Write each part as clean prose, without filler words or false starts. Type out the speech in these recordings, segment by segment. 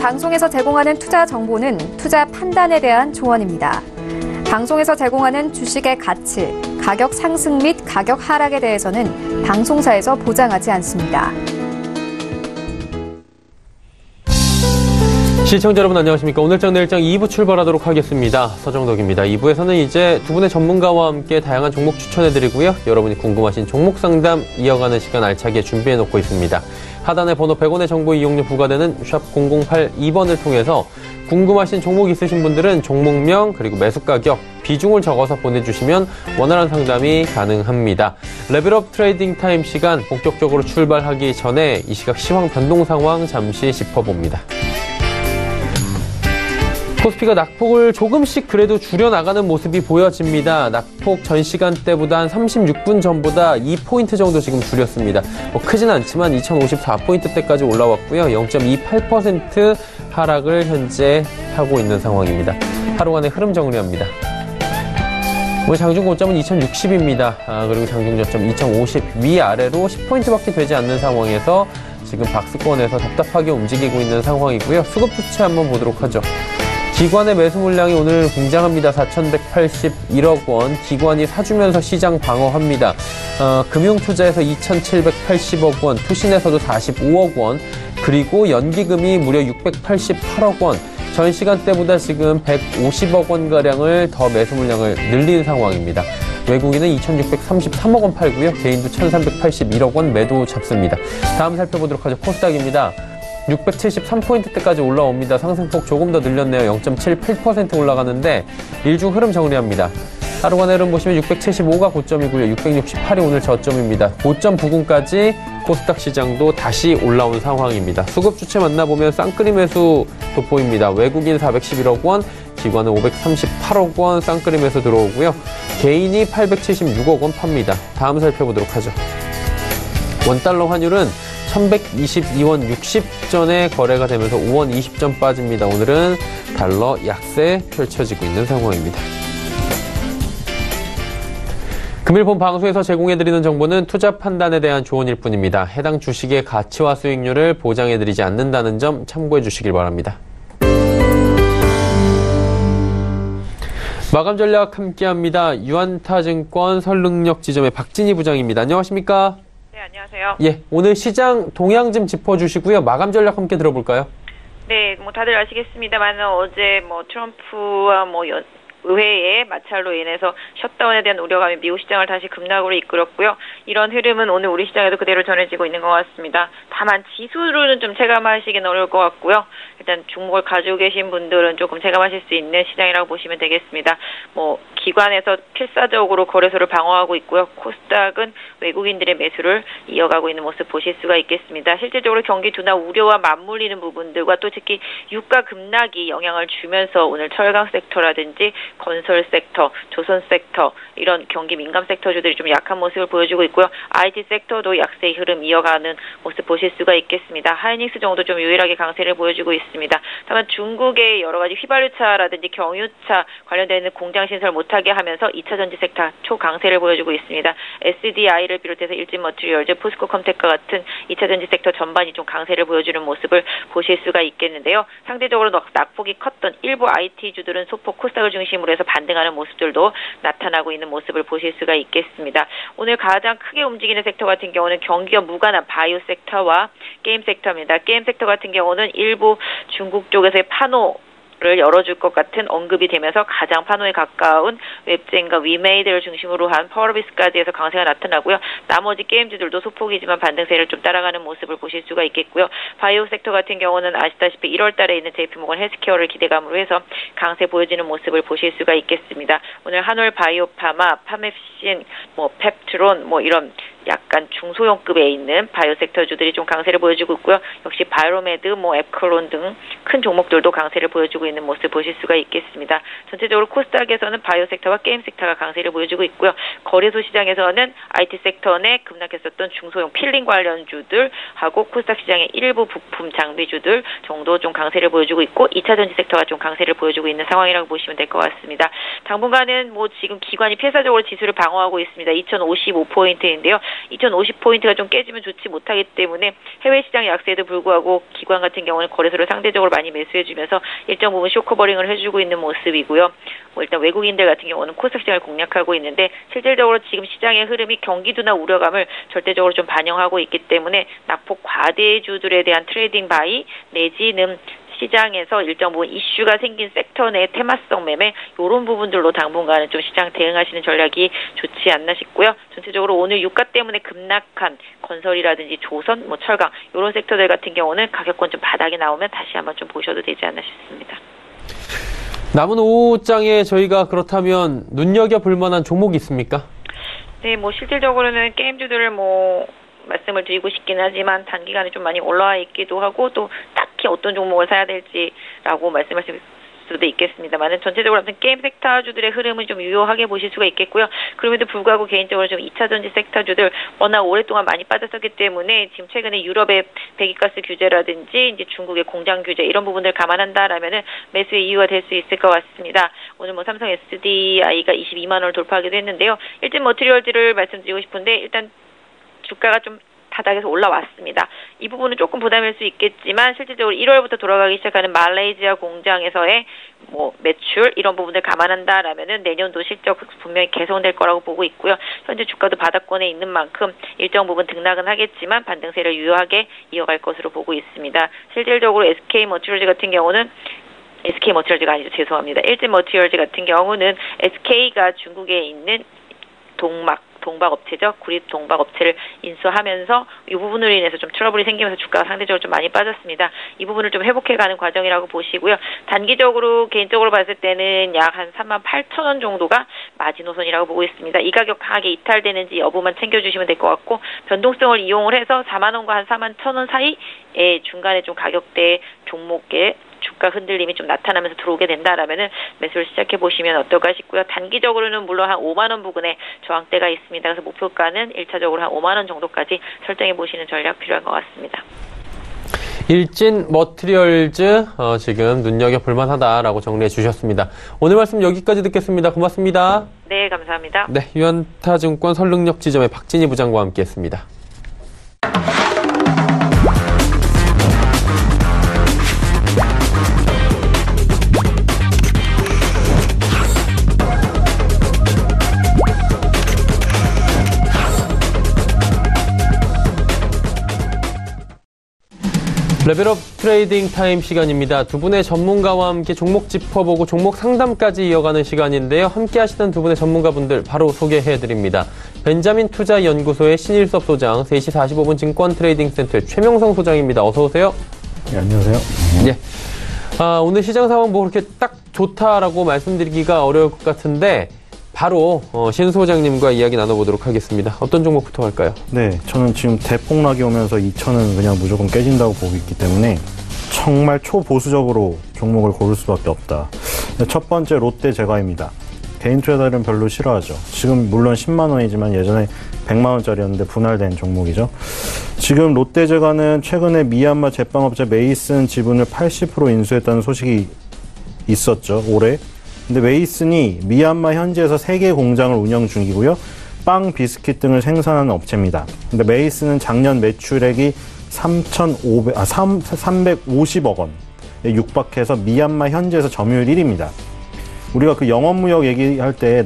방송에서 제공하는 투자 정보는 투자 판단에 대한 조언입니다. 방송에서 제공하는 주식의 가치, 가격 상승 및 가격 하락에 대해서는 방송사에서 보장하지 않습니다. 시청자 여러분 안녕하십니까. 오늘장 내일장 2부 출발하도록 하겠습니다. 서정덕입니다. 2부에서는 이제 두 분의 전문가와 함께 다양한 종목 추천해드리고요. 여러분이 궁금하신 종목 상담 이어가는 시간 알차게 준비해놓고 있습니다. 하단에 번호 100원의 정보 이용료 부과되는 샵 0082번을 통해서 궁금하신 종목 있으신 분들은 종목명 그리고 매수 가격, 비중을 적어서 보내주시면 원활한 상담이 가능합니다. 레벨업 트레이딩 타임 시간 본격적으로 출발하기 전에 이 시각 시황 변동 상황 잠시 짚어봅니다. 코스피가 낙폭을 조금씩 그래도 줄여나가는 모습이 보여집니다. 낙폭 전 시간대보다 한 36분 전보다 2포인트 정도 지금 줄였습니다. 크진 않지만 2054포인트대까지 올라왔고요. 0.28% 하락을 현재 하고 있는 상황입니다. 하루간의 흐름 정리합니다. 오늘 장중 고점은 2060입니다. 그리고 장중 저점 2050 위아래로 10포인트밖에 되지 않는 상황에서 지금 박스권에서 답답하게 움직이고 있는 상황이고요. 수급 주체 한번 보도록 하죠. 기관의 매수 물량이 오늘 굉장합니다. 4,181억 원. 기관이 사주면서 시장 방어합니다. 금융투자에서 2,780억 원, 투신에서도 45억 원, 그리고 연기금이 무려 688억 원. 전 시간대보다 지금 150억 원가량을 더 매수 물량을 늘린 상황입니다. 외국인은 2,633억 원 팔고요. 개인도 1,381억 원 매도 잡습니다. 다음 살펴보도록 하죠. 코스닥입니다. 673포인트대까지 올라옵니다. 상승폭 조금 더 늘렸네요. 0.78% 올라가는데 일중 흐름 정리합니다. 하루간의 흐름 보시면 675가 고점이고요. 668이 오늘 저점입니다. 고점 부근까지 코스닥 시장도 다시 올라온 상황입니다. 수급 주체 만나보면 쌍끌이 매수 돋보입니다. 외국인 411억 원, 기관은 538억 원 쌍끌이 매수 들어오고요. 개인이 876억 원 팝니다. 다음 살펴보도록 하죠. 원달러 환율은 1122원 60전에 거래가 되면서 5원 20전 빠집니다. 오늘은 달러 약세 펼쳐지고 있는 상황입니다. 금일 본 방송에서 제공해드리는 정보는 투자 판단에 대한 조언일 뿐입니다. 해당 주식의 가치와 수익률을 보장해드리지 않는다는 점 참고해 주시길 바랍니다. 마감 전략 함께합니다. 유안타증권 설릉역 지점의 박진희 부장입니다. 안녕하십니까? 네, 안녕하세요. 예, 오늘 시장 동향 좀 짚어주시고요. 마감 전략 함께 들어볼까요? 네, 다들 아시겠습니다만 어제 트럼프와 의회의 마찰로 인해서 셧다운에 대한 우려감이 미국 시장을 다시 급락으로 이끌었고요. 이런 흐름은 오늘 우리 시장에도 그대로 전해지고 있는 것 같습니다. 다만 지수로는 좀 체감하시기는 어려울 것 같고요. 일단 종목을 가지고 계신 분들은 조금 체감하실 수 있는 시장이라고 보시면 되겠습니다. 기관에서 필사적으로 거래소를 방어하고 있고요. 코스닥은 외국인들의 매수를 이어가고 있는 모습 보실 수가 있겠습니다. 실질적으로 경기 둔화 우려와 맞물리는 부분들과 또 특히 유가 급락이 영향을 주면서 오늘 철강 섹터라든지 건설 섹터, 조선 섹터 이런 경기 민감 섹터주들이 좀 약한 모습을 보여주고 있고요. IT 섹터도 약세의 흐름 이어가는 모습 보실 수가 있겠습니다. 하이닉스 정도 좀 유일하게 강세를 보여주고 있습니다. 다만 중국의 여러 가지 휘발유차라든지 경유차 관련되는 공장 신설 못하게 하면서 2차 전지 섹터 초강세를 보여주고 있습니다. SDI를 비롯해서 일진머티리얼즈, 포스코컴텍과 같은 2차 전지 섹터 전반이 좀 강세를 보여주는 모습을 보실 수가 있겠는데요. 상대적으로 낙폭이 컸던 일부 IT주들은 소폭 코스닥을 중심으로 해서 반등하는 모습들도 나타나고 있는 모습을 보실 수가 있겠습니다. 오늘 가장 크게 움직이는 섹터 같은 경우는 경기와 무관한 바이오 섹터와 게임 섹터입니다. 게임 섹터 같은 경우는 일부 중국 쪽에서의 파노를 열어줄 것 같은 언급이 되면서 가장 파노에 가까운 웹젠과 위메이드를 중심으로 한 파워비스까지 해서 강세가 나타나고요. 나머지 게임주들도 소폭이지만 반등세를 좀 따라가는 모습을 보실 수가 있겠고요. 바이오 섹터 같은 경우는 아시다시피 1월 달에 있는 JP모건 헬스케어를 기대감으로 해서 강세 보여지는 모습을 보실 수가 있겠습니다. 오늘 한올 바이오파마, 파맵신, 펩트론 이런 약간 중소형급에 있는 바이오 섹터주들이 좀 강세를 보여주고 있고요. 역시 바이오메드, 앱클론 등 큰 종목들도 강세를 보여주고 있는 모습 보실 수가 있겠습니다. 전체적으로 코스닥에서는 바이오 섹터와 게임 섹터가 강세를 보여주고 있고요. 거래소 시장에서는 IT 섹터 내 급락했었던 중소형 필링 관련주들하고 코스닥 시장의 일부 부품 장비주들 정도 좀 강세를 보여주고 있고 2차 전지 섹터가 좀 강세를 보여주고 있는 상황이라고 보시면 될 것 같습니다. 당분간은 지금 기관이 필사적으로 지수를 방어하고 있습니다. 2055포인트인데요. 2050포인트가 좀 깨지면 좋지 못하기 때문에 해외 시장 약세에도 불구하고 기관 같은 경우는 거래소를 상대적으로 많이 매수해주면서 일정 부분 쇼커버링을 해주고 있는 모습이고요. 뭐 일단 외국인들 같은 경우는 코스닥 시장을 공략하고 있는데 실질적으로 지금 시장의 흐름이 경기도나 우려감을 절대적으로 좀 반영하고 있기 때문에 낙폭 과대주들에 대한 트레이딩 바이 내지는 시장에서 일정 부분 이슈가 생긴 섹터 내 테마성 매매 이런 부분들로 당분간은 좀 시장 대응하시는 전략이 좋지 않나 싶고요. 전체적으로 오늘 유가 때문에 급락한 건설이라든지 조선, 뭐 철강 이런 섹터들 같은 경우는 가격권 좀 바닥에 나오면 다시 한번 좀 보셔도 되지 않나 싶습니다. 남은 5장에 저희가 그렇다면 눈여겨볼 만한 종목이 있습니까? 네, 뭐 실질적으로는 게임주들을 말씀을 드리고 싶긴 하지만 단기간에 좀 많이 올라와 있기도 하고 또 딱히 어떤 종목을 사야 될지라고 말씀하실 수도 있겠습니다만은 전체적으로 아무튼 게임 섹터주들의 흐름을 좀 유효하게 보실 수가 있겠고요. 그럼에도 불구하고 개인적으로 좀 2차전지 섹터주들 워낙 오랫동안 많이 빠졌었기 때문에 지금 최근에 유럽의 배기가스 규제라든지 이제 중국의 공장 규제 이런 부분들 감안한다라면은 매수의 이유가 될 수 있을 것 같습니다. 오늘 삼성 SDI가 22만 원을 돌파하기도 했는데요. 일진 머티리얼즈를 말씀드리고 싶은데 일단 주가가 좀 바닥에서 올라왔습니다. 이 부분은 조금 부담일 수 있겠지만 실질적으로 1월부터 돌아가기 시작하는 말레이시아 공장에서의 매출 이런 부분을 감안한다라면은 내년도 실적 분명히 개선될 거라고 보고 있고요. 현재 주가도 바닥권에 있는 만큼 일정 부분 등락은 하겠지만 반등세를 유효하게 이어갈 것으로 보고 있습니다. 실질적으로 SK 머티리얼즈 같은 경우는 SK 머티리얼즈가 아니죠. 죄송합니다. 일진 머티리얼즈 같은 경우는 SK가 중국에 있는 동박업체죠. 구리 동박업체를 인수하면서 이 부분으로 인해서 좀 트러블이 생기면서 주가가 상대적으로 좀 많이 빠졌습니다. 이 부분을 좀 회복해가는 과정이라고 보시고요. 단기적으로 개인적으로 봤을 때는 약 한 38,000원 정도가 마지노선이라고 보고 있습니다. 이 가격 강하게 이탈되는지 여부만 챙겨주시면 될 것 같고 변동성을 이용을 해서 4만 원과 한 4만 1,000원 사이에 중간에 좀 가격대 종목의 주가 흔들림이 좀 나타나면서 들어오게 된다라면은 매수를 시작해 보시면 어떨까 싶고요. 단기적으로는 물론 한 5만 원 부근에 저항대가 있습니다. 그래서 목표가는 1차적으로 한 5만 원 정도까지 설정해 보시는 전략 필요한 것 같습니다. 일진 머티리얼즈 지금 눈여겨볼 만하다라고 정리해 주셨습니다. 오늘 말씀 여기까지 듣겠습니다. 고맙습니다. 네, 감사합니다. 네, 유한타증권 설릉역 지점의 박진희 부장과 함께했습니다. 레벨업 트레이딩 타임 시간입니다. 두 분의 전문가와 함께 종목 짚어보고 종목 상담까지 이어가는 시간인데요. 함께 하시던 두 분의 전문가분들 바로 소개해드립니다. 벤자민 투자연구소의 신일섭 소장, 3시 45분 증권 트레이딩 센터의 최명성 소장입니다. 어서 오세요. 네, 안녕하세요. 예. 오늘 시장 상황 그렇게 딱 좋다라고 말씀드리기가 어려울 것 같은데 바로 신 소장님과 이야기 나눠보도록 하겠습니다. 어떤 종목부터 할까요? 네, 저는 지금 대폭락이 오면서 2천은 그냥 무조건 깨진다고 보고 있기 때문에 정말 초보수적으로 종목을 고를 수밖에 없다. 첫 번째 롯데 제과입니다. 개인 투자자들은 별로 싫어하죠. 지금 물론 10만 원이지만 예전에 100만 원짜리였는데 분할된 종목이죠. 지금 롯데 제과는 최근에 미얀마 제빵업체 메이슨 지분을 80% 인수했다는 소식이 있었죠. 올해. 근데 메이슨이 미얀마 현지에서 3개 공장을 운영 중이고요. 빵, 비스킷 등을 생산하는 업체입니다. 근데 메이슨은 작년 매출액이 350억 원에 육박해서 미얀마 현지에서 점유율 1위입니다. 우리가 그 영업무역 얘기할 때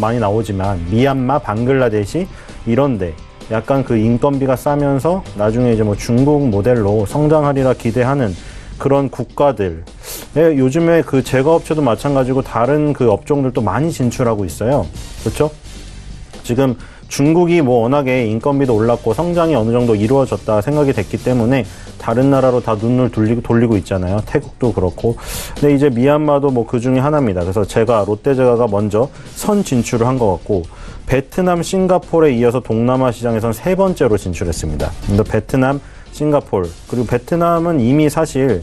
많이 나오지만 미얀마, 방글라데시 이런데 약간 그 인건비가 싸면서 나중에 이제 중국 모델로 성장하리라 기대하는 그런 국가들. 요즘에 그 제과업체도 마찬가지고 다른 그 업종들도 많이 진출하고 있어요. 그렇죠? 지금 중국이 워낙에 인건비도 올랐고 성장이 어느 정도 이루어졌다 생각이 됐기 때문에 다른 나라로 다 눈을 돌리고 있잖아요. 태국도 그렇고. 근데 이제 미얀마도 그 중에 하나입니다. 그래서 롯데 제과가 먼저 선 진출을 한 것 같고, 베트남, 싱가포르에 이어서 동남아 시장에선 3번째로 진출했습니다. 근데 베트남, 싱가포르, 그리고 베트남은 이미 사실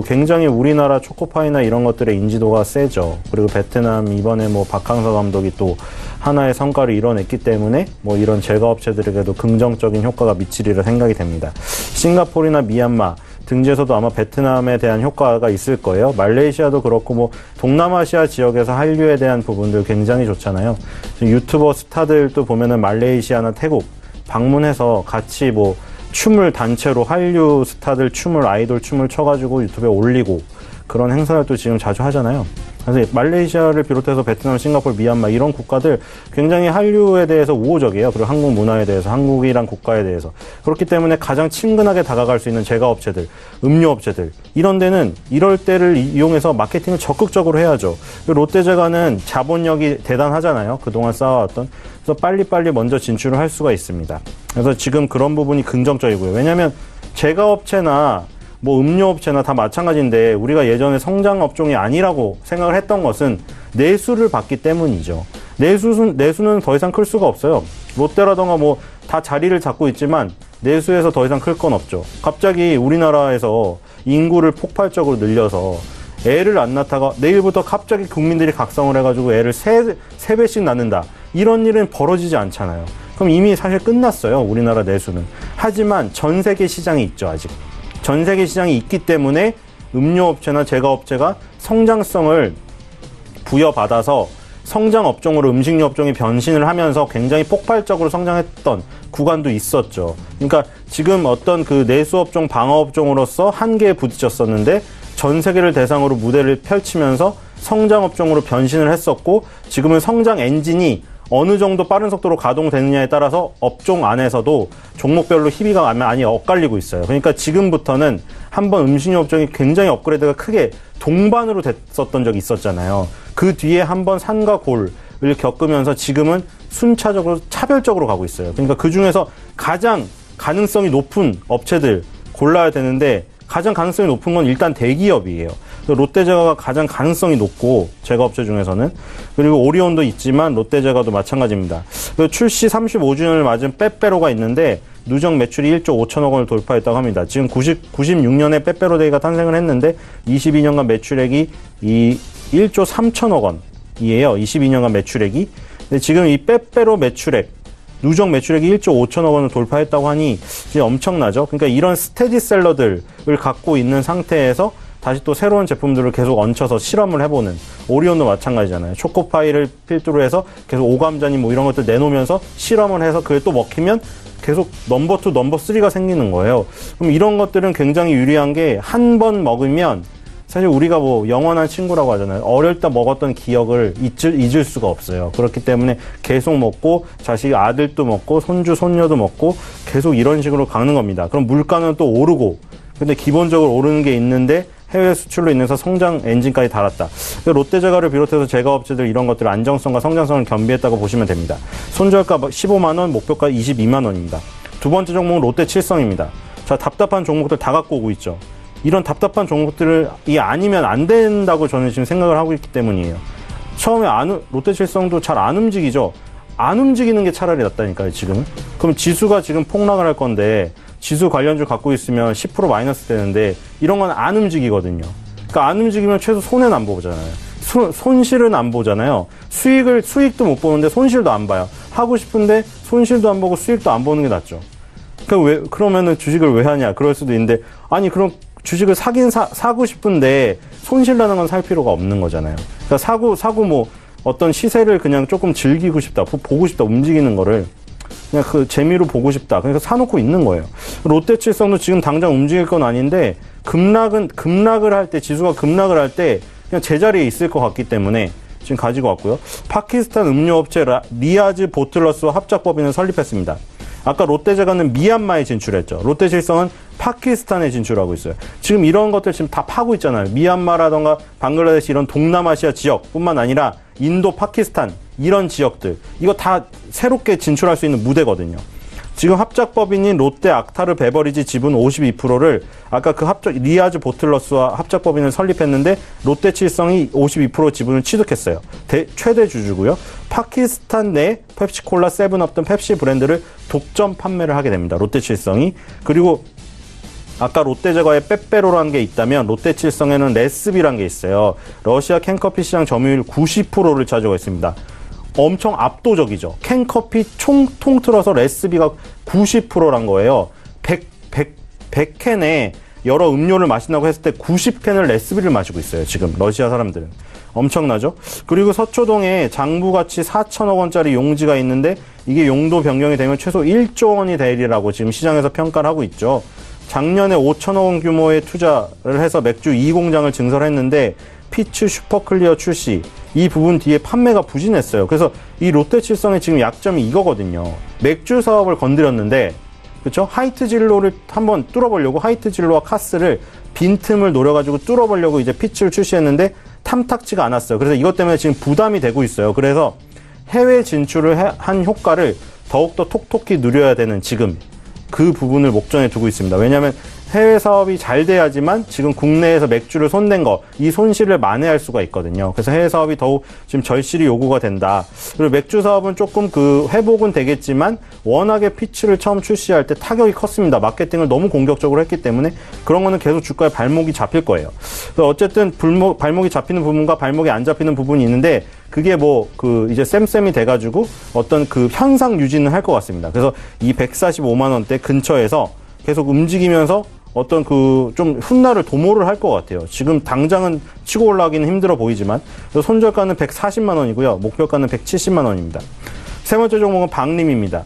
굉장히 우리나라 초코파이나 이런 것들의 인지도가 세죠. 그리고 베트남 이번에 박항서 감독이 또 하나의 성과를 이뤄냈기 때문에 이런 제과업체들에게도 긍정적인 효과가 미치리라 생각이 됩니다. 싱가포르나 미얀마, 등지에서도 아마 베트남에 대한 효과가 있을 거예요. 말레이시아도 그렇고 뭐 동남아시아 지역에서 한류에 대한 부분들 굉장히 좋잖아요. 유튜버 스타들도 보면은 말레이시아나 태국 방문해서 같이 뭐 춤을 단체로 한류 스타들 춤을 아이돌 춤을 춰가지고 유튜브에 올리고 그런 행사를 또 지금 자주 하잖아요. 그래서 말레이시아를 비롯해서 베트남, 싱가포르, 미얀마 이런 국가들 굉장히 한류에 대해서 우호적이에요. 그리고 한국 문화에 대해서, 한국이란 국가에 대해서. 그렇기 때문에 가장 친근하게 다가갈 수 있는 제과업체들, 음료업체들 이런 데는 이럴 때를 이용해서 마케팅을 적극적으로 해야죠. 롯데제과는 자본력이 대단하잖아요. 그동안 쌓아왔던. 그래서 빨리빨리 먼저 진출을 할 수가 있습니다. 그래서 지금 그런 부분이 긍정적이고요. 왜냐하면 제과업체나 뭐 음료업체나 다 마찬가지인데 우리가 예전에 성장업종이 아니라고 생각을 했던 것은 내수를 받기 때문이죠. 내수는 더 이상 클 수가 없어요. 롯데라던가 뭐 다 자리를 잡고 있지만 내수에서 더 이상 클 건 없죠. 갑자기 우리나라에서 인구를 폭발적으로 늘려서 애를 안 낳다가 내일부터 갑자기 국민들이 각성을 해가지고 애를 세 배씩 낳는다. 이런 일은 벌어지지 않잖아요. 그럼 이미 사실 끝났어요. 우리나라 내수는. 하지만 전 세계 시장이 있죠. 아직. 전 세계 시장이 있기 때문에 음료업체나 제과업체가 성장성을 부여받아서 성장업종으로 음식료업종이 변신을 하면서 굉장히 폭발적으로 성장했던 구간도 있었죠. 그러니까 지금 어떤 그 내수업종, 방어업종으로서 한계에 부딪혔었는데 전 세계를 대상으로 무대를 펼치면서 성장업종으로 변신을 했었고 지금은 성장 엔진이 어느 정도 빠른 속도로 가동되느냐에 따라서 업종 안에서도 종목별로 희비가 많이 엇갈리고 있어요. 그러니까 지금부터는 한번 음식료 업종이 굉장히 업그레이드가 크게 동반으로 됐었던 적이 있었잖아요. 그 뒤에 한번 산과 골을 겪으면서 지금은 순차적으로 차별적으로 가고 있어요. 그러니까 그 중에서 가장 가능성이 높은 업체들 골라야 되는데 가장 가능성이 높은 건 일단 대기업이에요. 롯데제과가 가장 가능성이 높고 제과업체 중에서는 그리고 오리온도 있지만 롯데제과도 마찬가지입니다. 출시 35주년을 맞은 빼빼로가 있는데 누적 매출이 1조 5천억 원을 돌파했다고 합니다. 지금 96년에 빼빼로데이가 탄생을 했는데 22년간 매출액이 1조 3천억 원이에요. 22년간 매출액이. 근데 지금 이 빼빼로 매출액 누적 매출액이 1조 5천억 원을 돌파했다고 하니 이제 엄청나죠. 그러니까 이런 스테디셀러들을 갖고 있는 상태에서 다시 또 새로운 제품들을 계속 얹혀서 실험을 해보는 오리온도 마찬가지잖아요. 초코파이를 필두로 해서 계속 오감자니 뭐 이런 것들 내놓으면서 실험을 해서 그게 또 먹히면 계속 넘버 2, 넘버 3가 생기는 거예요. 그럼 이런 것들은 굉장히 유리한 게 한 번 먹으면 사실 우리가 뭐 영원한 친구라고 하잖아요. 어릴 때 먹었던 기억을 잊을 수가 없어요. 그렇기 때문에 계속 먹고 자식 아들도 먹고 손주 손녀도 먹고 계속 이런 식으로 가는 겁니다. 그럼 물가는 또 오르고 근데 기본적으로 오르는 게 있는데 해외 수출로 인해서 성장 엔진까지 달았다. 롯데제과를 비롯해서 제과업체들 이런 것들 안정성과 성장성을 겸비했다고 보시면 됩니다. 손절가 15만 원, 목표가 22만 원입니다. 두 번째 종목은 롯데칠성입니다. 자, 답답한 종목들 다 갖고 오고 있죠. 이런 답답한 종목들이 아니면 안 된다고 저는 지금 생각을 하고 있기 때문이에요. 처음에 롯데칠성도 잘 안 움직이죠. 안 움직이는 게 차라리 낫다니까요, 지금. 그럼 지수가 지금 폭락을 할 건데 지수 관련주 갖고 있으면 10% 마이너스 되는데 이런 건 안 움직이거든요. 그러니까 안 움직이면 최소 손해는 안 보잖아요. 손실은 안 보잖아요. 수익도 못 보는데 손실도 안 봐요. 하고 싶은데 손실도 안 보고 수익도 안 보는 게 낫죠. 그러면은 주식을 왜 하냐? 그럴 수도 있는데 아니 그럼 주식을 사고 싶은데 손실 나는 건 살 필요가 없는 거잖아요. 그러니까 사고 뭐 어떤 시세를 그냥 조금 즐기고 싶다, 보고 싶다, 움직이는 거를 그냥 그 재미로 보고 싶다. 그러니까 사놓고 있는 거예요. 롯데칠성도 지금 당장 움직일 건 아닌데 급락을 할 때 지수가 급락을 할 때 그냥 제자리에 있을 것 같기 때문에 지금 가지고 왔고요. 파키스탄 음료업체 리아즈 보틀러스와 합작법인을 설립했습니다. 아까 롯데제과는 미얀마에 진출했죠. 롯데칠성은 파키스탄에 진출하고 있어요. 지금 이런 것들 지금 다 파고 있잖아요. 미얀마라던가 방글라데시 이런 동남아시아 지역뿐만 아니라 인도, 파키스탄 이런 지역들 이거 다 새롭게 진출할 수 있는 무대거든요. 지금 합작법인인 롯데 악타르 베버리지 지분 52%를 아까 그 리아즈 보틀러스와 합작법인을 설립했는데 롯데칠성이 52% 지분을 취득했어요. 최대 주주고요. 파키스탄 내 펩시콜라, 세븐업 등 펩시 브랜드를 독점 판매를 하게 됩니다. 롯데칠성이. 그리고 아까 롯데제과에 빼빼로라는 게 있다면 롯데칠성에는 레스비라는 게 있어요. 러시아 캔커피 시장 점유율 90%를 차지하고 있습니다. 엄청 압도적이죠. 캔커피 통틀어서 레스비가 90%란 거예요. 100캔에 여러 음료를 마신다고 했을 때 90캔을 레스비를 마시고 있어요. 지금 러시아 사람들은. 엄청나죠? 그리고 서초동에 장부가치 4천억 원짜리 용지가 있는데 이게 용도 변경이 되면 최소 1조 원이 되리라고 지금 시장에서 평가를 하고 있죠. 작년에 5천억 원 규모의 투자를 해서 맥주 2공장을 증설했는데 피츠 슈퍼클리어 출시, 이 부분 뒤에 판매가 부진했어요. 그래서 이 롯데칠성의 지금 약점이 이거거든요. 맥주 사업을 건드렸는데, 그렇죠? 하이트 진로를 한번 뚫어보려고 하이트 진로와 카스를 빈틈을 노려가지고 뚫어보려고 이제 피츠를 출시했는데 탐탁지가 않았어요. 그래서 이것 때문에 지금 부담이 되고 있어요. 그래서 해외 진출을 한 효과를 더욱더 톡톡히 누려야 되는 지금 그 부분을 목전에 두고 있습니다. 왜냐하면 해외 사업이 잘 돼야지만 지금 국내에서 맥주를 손댄 거, 이 손실을 만회할 수가 있거든요. 그래서 해외 사업이 더욱 지금 절실히 요구가 된다. 그리고 맥주 사업은 조금 그 회복은 되겠지만 워낙에 피츠를 처음 출시할 때 타격이 컸습니다. 마케팅을 너무 공격적으로 했기 때문에 그런 거는 계속 주가에 발목이 잡힐 거예요. 그래서 어쨌든 발목이 잡히는 부분과 발목이 안 잡히는 부분이 있는데 그게 뭐 이제 쌤쌤이 돼가지고 어떤 그 현상 유지는 할 것 같습니다. 그래서 이 145만 원대 근처에서 계속 움직이면서 어떤 좀 훗날을 도모를 할 것 같아요. 지금 당장은 치고 올라가기는 힘들어 보이지만 손절가는 140만 원이고요. 목표가는 170만 원입니다. 세 번째 종목은 방림입니다.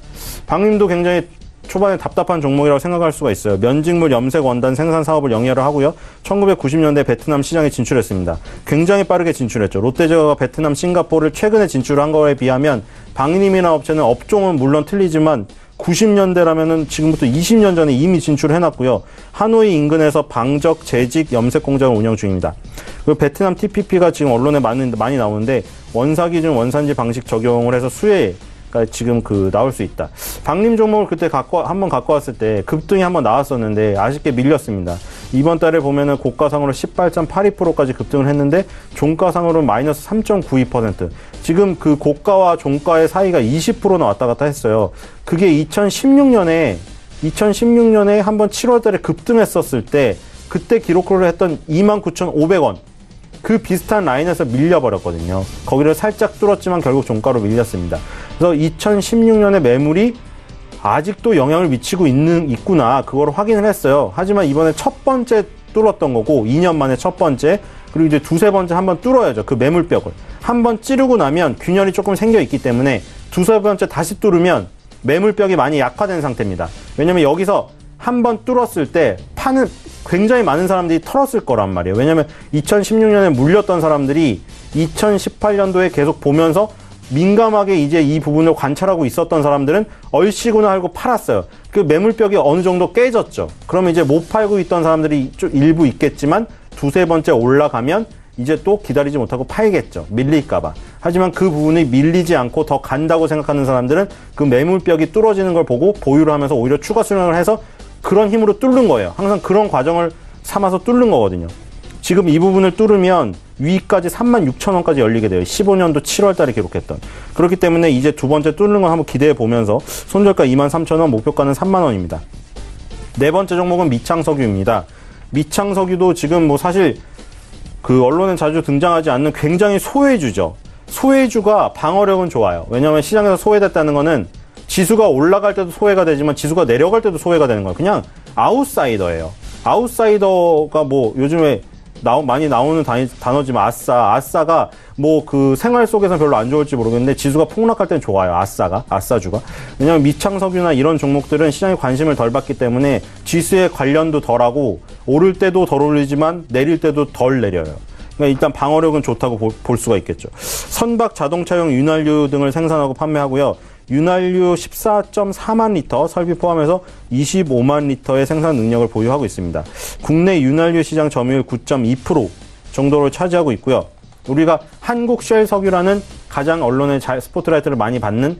방림도 굉장히 초반에 답답한 종목이라고 생각할 수가 있어요. 면직물 염색 원단 생산 사업을 영위를 하고요. 1990년대 베트남 시장에 진출했습니다. 굉장히 빠르게 진출했죠. 롯데제과가 베트남, 싱가포르를 최근에 진출한 거에 비하면 방림이나 업체는 업종은 물론 틀리지만 90년대라면은 지금부터 20년 전에 이미 진출해놨고요. 하노이 인근에서 방적, 재직, 염색 공장을 운영 중입니다. 그리고 베트남 TPP가 지금 언론에 많이 나오는데 원사 기준 원산지 방식 적용을 해서 수혜가 지금 나올 수 있다. 방림 종목을 그때 한번 갖고 왔을 때 급등이 한번 나왔었는데 아쉽게 밀렸습니다. 이번 달에 보면은 고가상으로 18.82%까지 급등을 했는데 종가상으로는 마이너스 3.92%. 지금 그 고가와 종가의 사이가 20%나 왔다 갔다 했어요. 그게 2016년에 한번 7월 달에 급등했었을 때 그때 기록을 했던 29,500원. 그 비슷한 라인에서 밀려버렸거든요. 거기를 살짝 뚫었지만 결국 종가로 밀렸습니다. 그래서 2016년에 매물이 아직도 영향을 미치고 있구나. 그걸 확인을 했어요. 하지만 이번에 첫 번째 뚫었던 거고 2년 만에 첫 번째, 그리고 이제 두세 번째 한번 뚫어야죠. 그 매물벽을. 한번 찌르고 나면 균열이 조금 생겨 있기 때문에 두세 번째 다시 뚫으면 매물벽이 많이 약화된 상태입니다. 왜냐면 여기서 한번 뚫었을 때 굉장히 많은 사람들이 털었을 거란 말이에요. 왜냐면 2016년에 물렸던 사람들이 2018년도에 계속 보면서 민감하게 이제 이 부분을 관찰하고 있었던 사람들은 얼씨구나 하고 팔았어요. 그 매물벽이 어느 정도 깨졌죠. 그러면 이제 못 팔고 있던 사람들이 일부 있겠지만 두세 번째 올라가면 이제 또 기다리지 못하고 팔겠죠. 밀릴까봐. 하지만 그 부분이 밀리지 않고 더 간다고 생각하는 사람들은 그 매물벽이 뚫어지는 걸 보고 보유를 하면서 오히려 추가 수량을 해서 그런 힘으로 뚫는 거예요. 항상 그런 과정을 삼아서 뚫는 거거든요. 지금 이 부분을 뚫으면 위까지 36,000원까지 열리게 돼요. 15년도 7월 달에 기록했던. 그렇기 때문에 이제 두 번째 뚫는 거 한번 기대해 보면서 손절가 23,000원, 목표가는 3만 원입니다. 네 번째 종목은 미창석유입니다. 미창석유도 지금 뭐 사실 그 언론에 자주 등장하지 않는 굉장히 소외주죠. 소외주가 방어력은 좋아요. 왜냐하면 시장에서 소외됐다는 거는 지수가 올라갈 때도 소외가 되지만 지수가 내려갈 때도 소외가 되는 거예요. 그냥 아웃사이더예요. 아웃사이더가 뭐 요즘에 많이 나오는 단어지만 아싸가 뭐 그 생활 속에서는 별로 안 좋을지 모르겠는데 지수가 폭락할 땐 좋아요. 아싸주가. 왜냐면 미창석유나 이런 종목들은 시장에 관심을 덜 받기 때문에 지수의 관련도 덜하고 오를 때도 덜 오르지만 내릴 때도 덜 내려요. 그러니까 일단 방어력은 좋다고 볼 수가 있겠죠. 선박 자동차용 윤활유 등을 생산하고 판매하고요. 윤활유 14.4만 리터, 설비 포함해서 25만 리터의 생산 능력을 보유하고 있습니다. 국내 윤활유 시장 점유율 9.2% 정도를 차지하고 있고요. 우리가 한국쉘석유라는 가장 언론에 스포트라이트를 많이 받는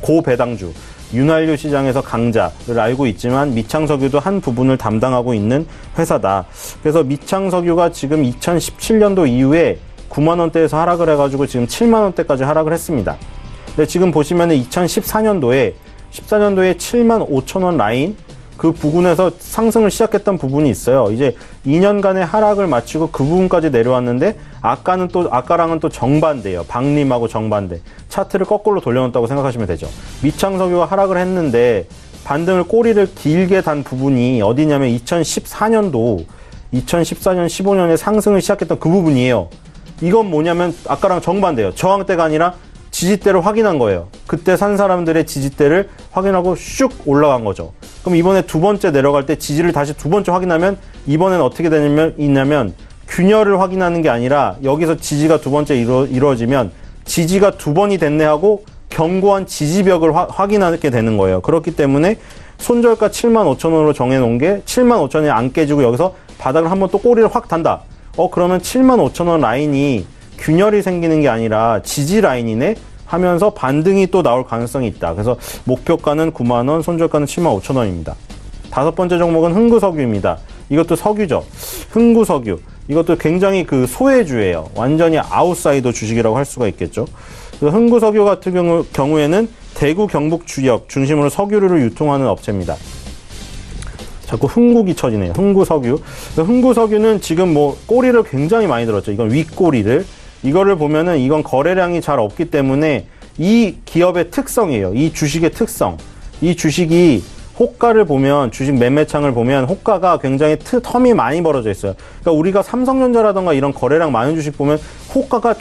고배당주, 윤활유 시장에서 강자를 알고 있지만 미창석유도 한 부분을 담당하고 있는 회사다. 그래서 미창석유가 지금 2017년도 이후에 9만 원대에서 하락을 해가지고 지금 7만 원대까지 하락을 했습니다. 근데 지금 보시면은 2014년도에 7만 5천 원 라인 그 부근에서 상승을 시작했던 부분이 있어요. 이제 2년간의 하락을 마치고 그 부분까지 내려왔는데 아까랑은 또 정반대예요. 방림하고 정반대. 차트를 거꾸로 돌려놓았다고 생각하시면 되죠. 미창석유가 하락을 했는데 반등을 꼬리를 길게 단 부분이 어디냐면 2014년, 15년에 상승을 시작했던 그 부분이에요. 이건 뭐냐면 아까랑 정반대예요. 저항대가 아니라 지지대를 확인한 거예요. 그때 산 사람들의 지지대를 확인하고 슉 올라간 거죠. 그럼 이번에 두 번째 내려갈 때 지지를 다시 두 번째 확인하면 이번엔 어떻게 있냐면 균열을 확인하는 게 아니라 여기서 지지가 두 번째 이루어지면 지지가 두 번이 됐네 하고 견고한 지지벽을 확인하게 되는 거예요. 그렇기 때문에 손절가 75,000원으로 정해놓은 게 75,000원이 안 깨지고 여기서 바닥을 한번 또 꼬리를 확 단다. 그러면 75,000원 라인이 균열이 생기는 게 아니라 지지 라인이네 하면서 반등이 또 나올 가능성이 있다. 그래서 목표가는 9만원, 손절가는 75,000원입니다. 다섯 번째 종목은 흥구석유입니다. 이것도 석유죠. 흥구석유. 이것도 굉장히 그 소외주예요. 완전히 아웃사이더 주식이라고 할 수가 있겠죠. 흥구석유 같은 경우에는 대구 경북 지역 중심으로 석유를 유통하는 업체입니다. 자꾸 흥국이 쳐지네요. 흥구석유. 흥구석유는 지금 뭐 꼬리를 굉장히 많이 들었죠. 이건 윗꼬리를. 이거를 보면은 이건 거래량이 잘 없기 때문에 이 기업의 특성이에요. 이 주식의 특성. 이 주식이 호가를 보면, 주식 매매창을 보면 호가가 굉장히 텀이 많이 벌어져 있어요. 그러니까 우리가 삼성전자라던가 이런 거래량 많은 주식 보면 호가가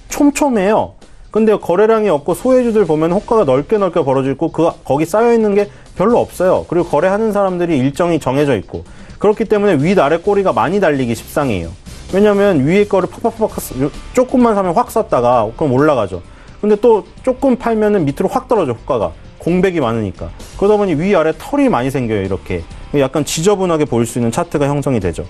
촘촘해요. 근데 거래량이 없고 소외주들 보면 호가가 넓게 벌어져 있고 거기 쌓여 있는 게 별로 없어요. 그리고 거래하는 사람들이 일정이 정해져 있고 그렇기 때문에 윗아래 꼬리가 많이 달리기 십상이에요. 왜냐면 위에 거를 팍팍팍 조금만 사면 확 썼다가 그럼 올라가죠. 근데 또 조금 팔면은 밑으로 확 떨어져 호가가. 공백이 많으니까. 그러다 보니 위아래 털이 많이 생겨요. 이렇게. 약간 지저분하게 보일 수 있는 차트가 형성이 되죠.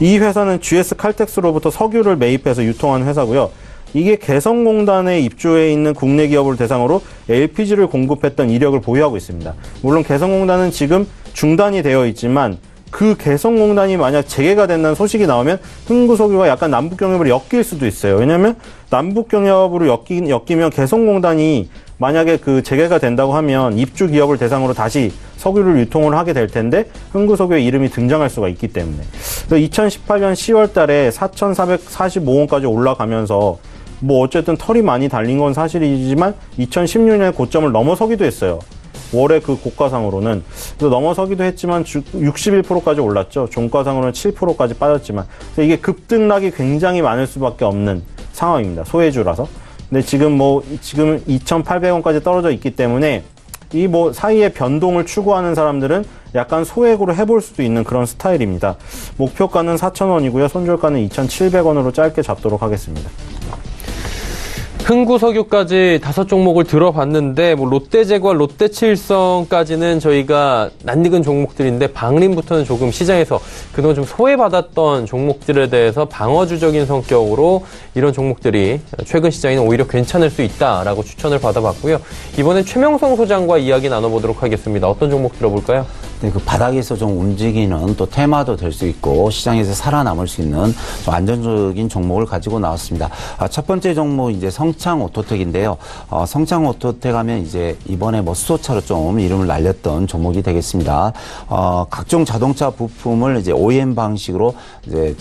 이 회사는 GS 칼텍스로부터 석유를 매입해서 유통하는 회사고요. 이게 개성공단에 입주해 있는 국내 기업을 대상으로 LPG를 공급했던 이력을 보유하고 있습니다. 물론 개성공단은 지금 중단이 되어 있지만 그 개성공단이 만약 재개가 된다는 소식이 나오면 흥구석유가 약간 남북경협으로 엮일 수도 있어요. 왜냐하면 남북경협으로 엮이면 개성공단이 만약에 그 재개가 된다고 하면 입주 기업을 대상으로 다시 석유를 유통을 하게 될 텐데 흥구석유의 이름이 등장할 수가 있기 때문에. 2018년 10월 달에 4,445원까지 올라가면서 뭐 어쨌든 털이 많이 달린 건 사실이지만 2016년에 고점을 넘어서기도 했어요. 월의 그 고가상으로는. 넘어서기도 했지만 61%까지 올랐죠. 종가상으로는 7%까지 빠졌지만. 이게 급등락이 굉장히 많을 수밖에 없는 상황입니다. 소외주라서. 근데 지금 2,800원까지 떨어져 있기 때문에 이 뭐 사이에 변동을 추구하는 사람들은 약간 소액으로 해볼 수도 있는 그런 스타일입니다. 목표가는 4,000원이고요. 손절가는 2,700원으로 짧게 잡도록 하겠습니다. 흥구석유까지 5종목을 들어봤는데 뭐 롯데제과, 롯데칠성까지는 저희가 낯익은 종목들인데 방림부터는 조금 시장에서 그동안 좀 소외받았던 종목들에 대해서 방어주적인 성격으로 이런 종목들이 최근 시장에는 오히려 괜찮을 수 있다라고 추천을 받아봤고요. 이번엔 최명성 소장과 이야기 나눠보도록 하겠습니다. 어떤 종목 들어볼까요? 네, 그 바닥에서 좀 움직이는 또 테마도 될 수 있고 시장에서 살아남을 수 있는 좀 안전적인 종목을 가지고 나왔습니다. 첫 번째 종목 이제 성창오토텍인데요. 성창오토텍 하면 이제 이번에 뭐 수소차로 좀 이름을 날렸던 종목이 되겠습니다. 각종 자동차 부품을 이제 OEM 방식으로 이제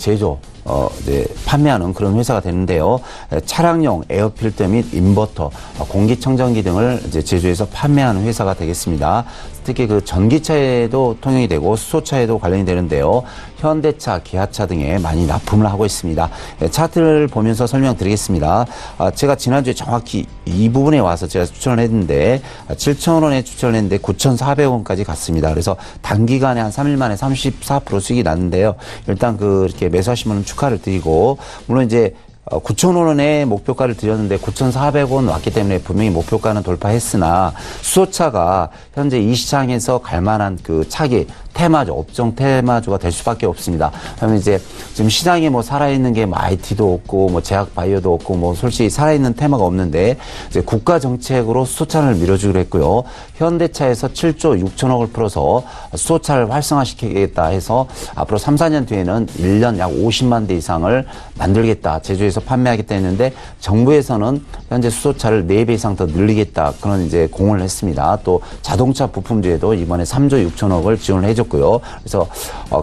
이제 판매하는 그런 회사가 되는데요. 차량용 에어필터 및 인버터, 공기청정기 등을 이제 제조해서 판매하는 회사가 되겠습니다. 특히 그 전기차에도 통용이 되고 수소차에도 관련이 되는데요. 현대차, 기아차 등에 많이 납품을 하고 있습니다. 차트를 보면서 설명드리겠습니다. 제가 지난주에 정확히 이 부분에 와서 제가 추천을 했는데 7,000원에 추천을 했는데 9,400원까지 갔습니다. 그래서 단기간에 한 3일 만에 34% 수익이 났는데요. 일단 이렇게 매수하신 분은 축하를 드리고, 물론 이제 9,000원의 목표가를 드렸는데 9,400원 왔기 때문에 분명히 목표가는 돌파했으나 수소차가 현재 이 시장에서 갈 만한 그 차기 테마주, 업종 테마주가 될 수밖에 없습니다. 그러면 이제 지금 시장에 뭐 살아있는 게 뭐 IT도 없고 뭐 제약 바이오도 없고 뭐 솔직히 살아있는 테마가 없는데 이제 국가 정책으로 수소차를 밀어주기로 했고요. 현대차에서 7조 6천억을 풀어서 수소차를 활성화시키겠다 해서 앞으로 3, 4년 뒤에는 1년 약 50만 대 이상을 만들겠다, 제조해서 판매하겠다 했는데 정부에서는 현재 수소차를 4배 이상 더 늘리겠다, 그런 이제 공언을 했습니다. 또 자동차 부품주에도 이번에 3조 6천억을 지원을 해줬고요. 그래서